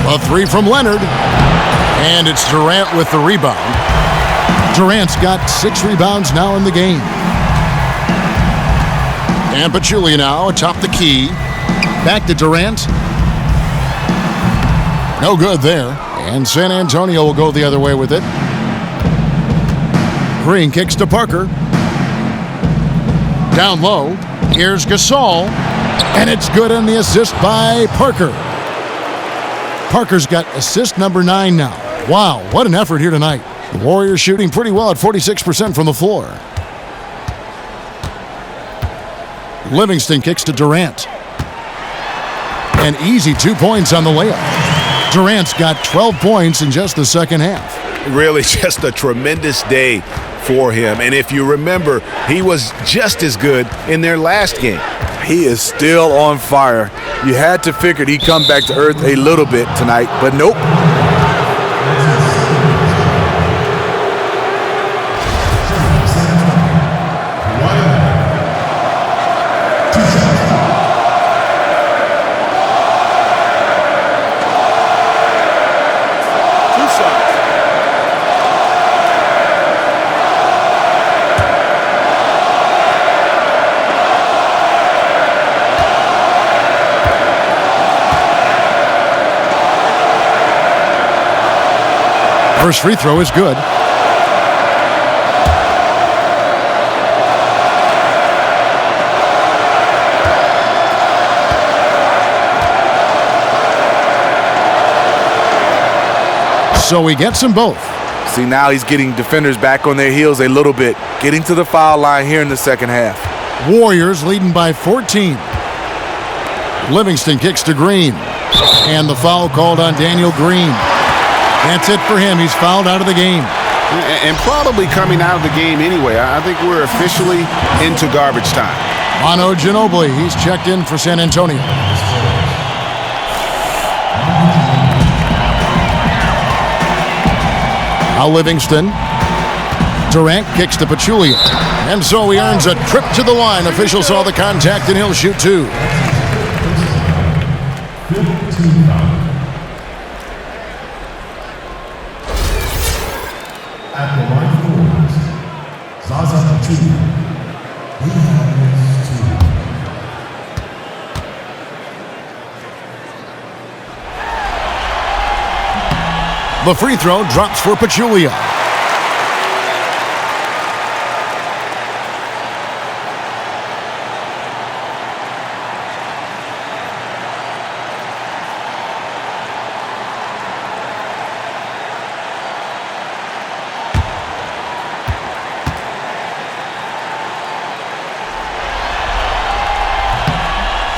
S5: A 3 from Leonard. And it's Durant with the rebound. Durant's got 6 rebounds now in the game. And Pachulia now atop the key. Back to Durant. No good there. And San Antonio will go the other way with it. Green kicks to Parker. Down low. Here's Gasol. And it's good on the assist by Parker. Parker's got assist number 9 now. Wow, what an effort here tonight. The Warriors shooting pretty well at 46% from the floor. Livingston kicks to Durant. An easy 2 points on the layup. Durant's got 12 points in just the second half.
S6: Really just a tremendous day for him. And if you remember, he was just as good in their last game.
S8: He is still on fire. You had to figure he'd come back to earth a little bit tonight, but nope.
S5: First free throw is good. So he gets them both.
S8: See, now he's getting defenders back on their heels a little bit, getting to the foul line here in the second half.
S5: Warriors leading by 14. Livingston kicks to Green. And the foul called on Daniel Green. That's it for him. He's fouled out of the game.
S6: And probably coming out of the game anyway. I think we're officially into garbage time.
S5: Manu Ginobili, he's checked in for San Antonio. Now Livingston. Durant kicks to Pachulia. And so he earns a trip to the line. Official saw the contact and he'll shoot 2.
S11: At the line for Zaza Pachulia. He has 2.
S5: The free throw drops for Pachulia.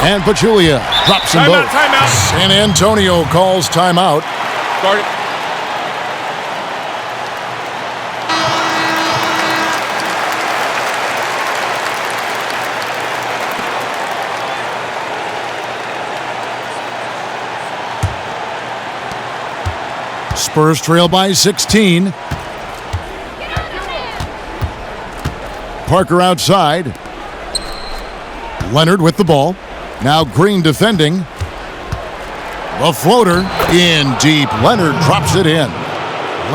S5: And Pachulia drops them both.
S12: Timeout.
S5: San Antonio calls timeout.
S12: Start it.
S5: Spurs trail by 16. Parker outside. Leonard with the ball. Now Green defending. The floater in deep. Leonard drops it in.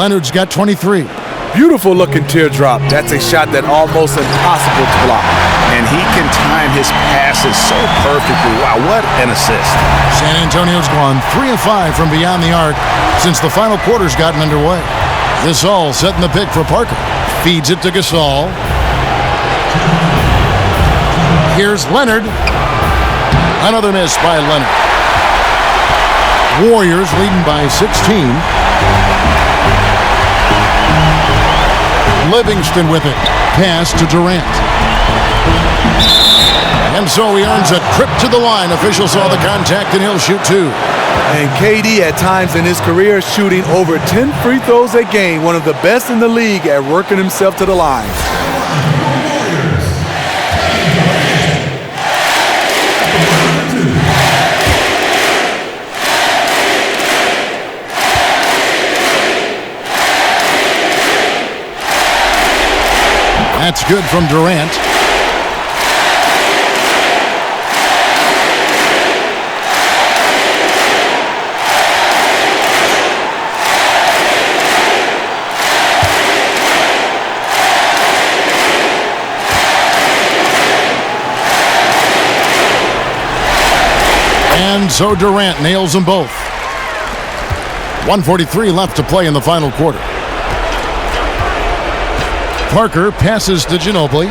S5: Leonard's got 23.
S8: Beautiful looking teardrop. That's a shot that almost impossible to block.
S6: And he can time his passes so perfectly. Wow, what an assist.
S5: San Antonio's gone 3 of 5 from beyond the arc since the final quarter's gotten underway. Gasol setting the pick for Parker. Feeds it to Gasol. Here's Leonard. Another miss by Leonard. Warriors leading by 16. Livingston with it. Pass to Durant. And so he earns a trip to the line. Official saw the contact and he'll shoot 2.
S8: And KD at times in his career shooting over 10 free throws a game. One of the best in the league at working himself to the line.
S5: That's good from Durant. And so Durant nails them both. 1:43 left to play in the final quarter. Parker passes to Ginobili.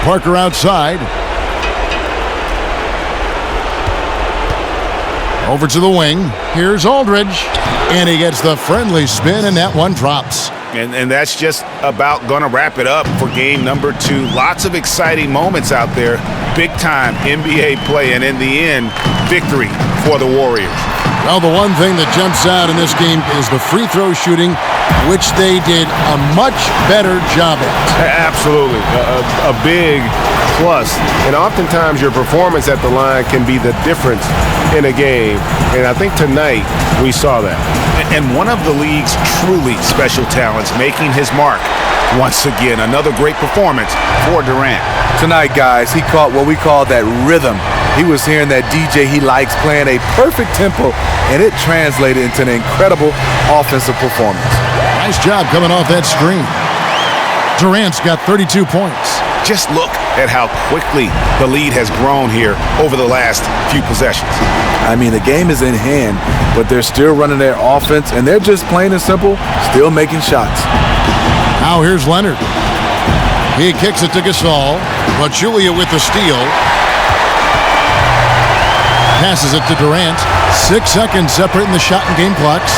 S5: Parker outside. Over to the wing. Here's Aldridge. And he gets the friendly spin, and that one drops.
S6: And that's just about going to wrap it up for game number 2. Lots of exciting moments out there. Big-time NBA play, and in the end, victory for the Warriors.
S5: Well, the one thing that jumps out in this game is the free throw shooting, which they did a much better job at.
S6: Absolutely. A big plus.
S13: And oftentimes your performance at the line can be the difference in a game. And I think tonight we saw that.
S6: And one of the league's truly special talents making his mark. Once again, another great performance for Durant.
S8: Tonight, guys, he caught what we call that rhythm. He was hearing that DJ he likes playing a perfect tempo, and it translated into an incredible offensive performance.
S5: Nice job coming off that screen. Durant's got 32 points.
S6: Just look at how quickly the lead has grown here over the last few possessions.
S8: I mean, the game is in hand, but they're still running their offense, and they're just plain and simple, still making shots.
S5: Now here's Leonard. He kicks it to Gasol, but Julia with the steal. Passes it to Durant. 6 seconds separating the shot and game clocks.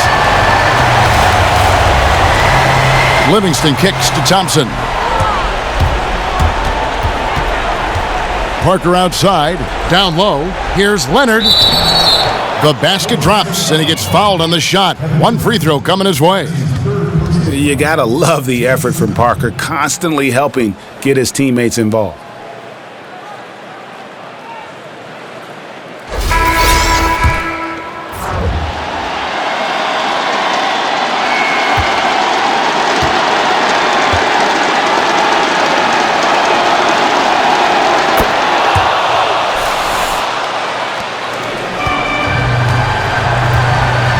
S5: Livingston kicks to Thompson. Parker outside, down low. Here's Leonard. The basket drops, and he gets fouled on the shot. One free throw coming his way.
S6: You got to love the effort from Parker, constantly helping get his teammates involved.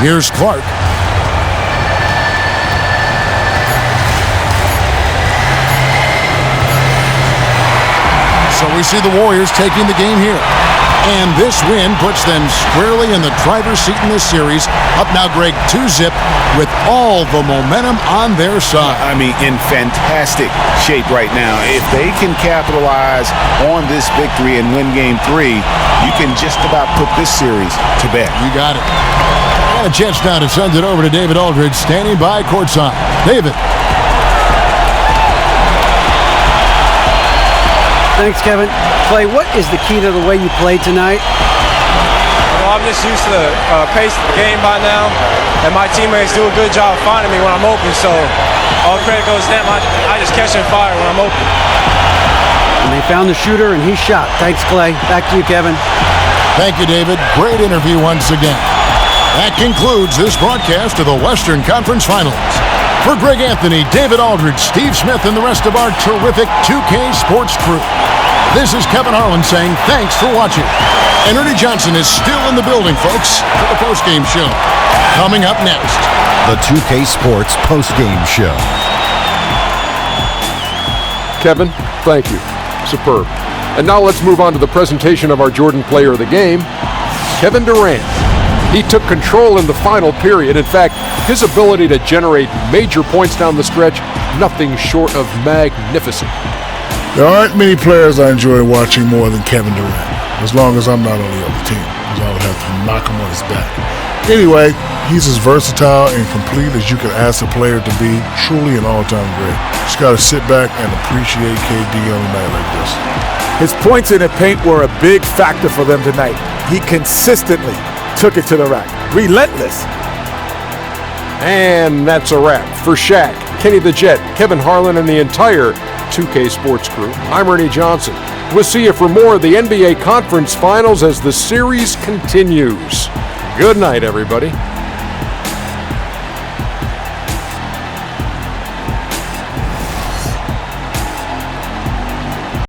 S5: Here's Clark. So we see the Warriors taking the game here. And this win puts them squarely in the driver's seat in this series. Up now, Greg, 2-zip with all the momentum on their side.
S6: I mean, in fantastic shape right now. If they can capitalize on this victory and win game 3, you can just about put this series to bed.
S5: You got it. And a chance now to send it over to David Aldridge, standing by courtside. David.
S7: Thanks, Kevin. Clay, what is the key to the way you played tonight?
S14: I'm just used to the pace of the game by now, and my teammates do a good job finding me when I'm open, so all credit goes to them. I just catch and fire when I'm open.
S7: And they found the shooter, and he shot. Thanks, Clay. Back to you, Kevin.
S5: Thank you, David. Great interview once again. That concludes this broadcast of the Western Conference Finals. For Greg Anthony, David Aldridge, Steve Smith, and the rest of our terrific 2K Sports crew, this is Kevin Harlan saying thanks for watching. And Ernie Johnson is still in the building, folks, for the postgame show. Coming up next,
S1: the 2K Sports postgame show.
S2: Kevin, thank you. Superb. And now let's move on to the presentation of our Jordan Player of the Game, Kevin Durant. He took control in the final period. In fact, his ability to generate major points down the stretch, nothing short of magnificent.
S3: There aren't many players I enjoy watching more than Kevin Durant, as long as I'm not on the other team, because I would have to knock him on his back. Anyway, he's as versatile and complete as you could ask a player to be. Truly an all-time great. Just got to sit back and appreciate KD on a night like this.
S4: His points in the paint were a big factor for them tonight. He consistently took it to the rack. Relentless.
S2: And that's a wrap. For Shaq, Kenny the Jet, Kevin Harlan, and the entire 2K Sports crew, I'm Ernie Johnson. We'll see you for more of the NBA Conference Finals as the series continues. Good night, everybody.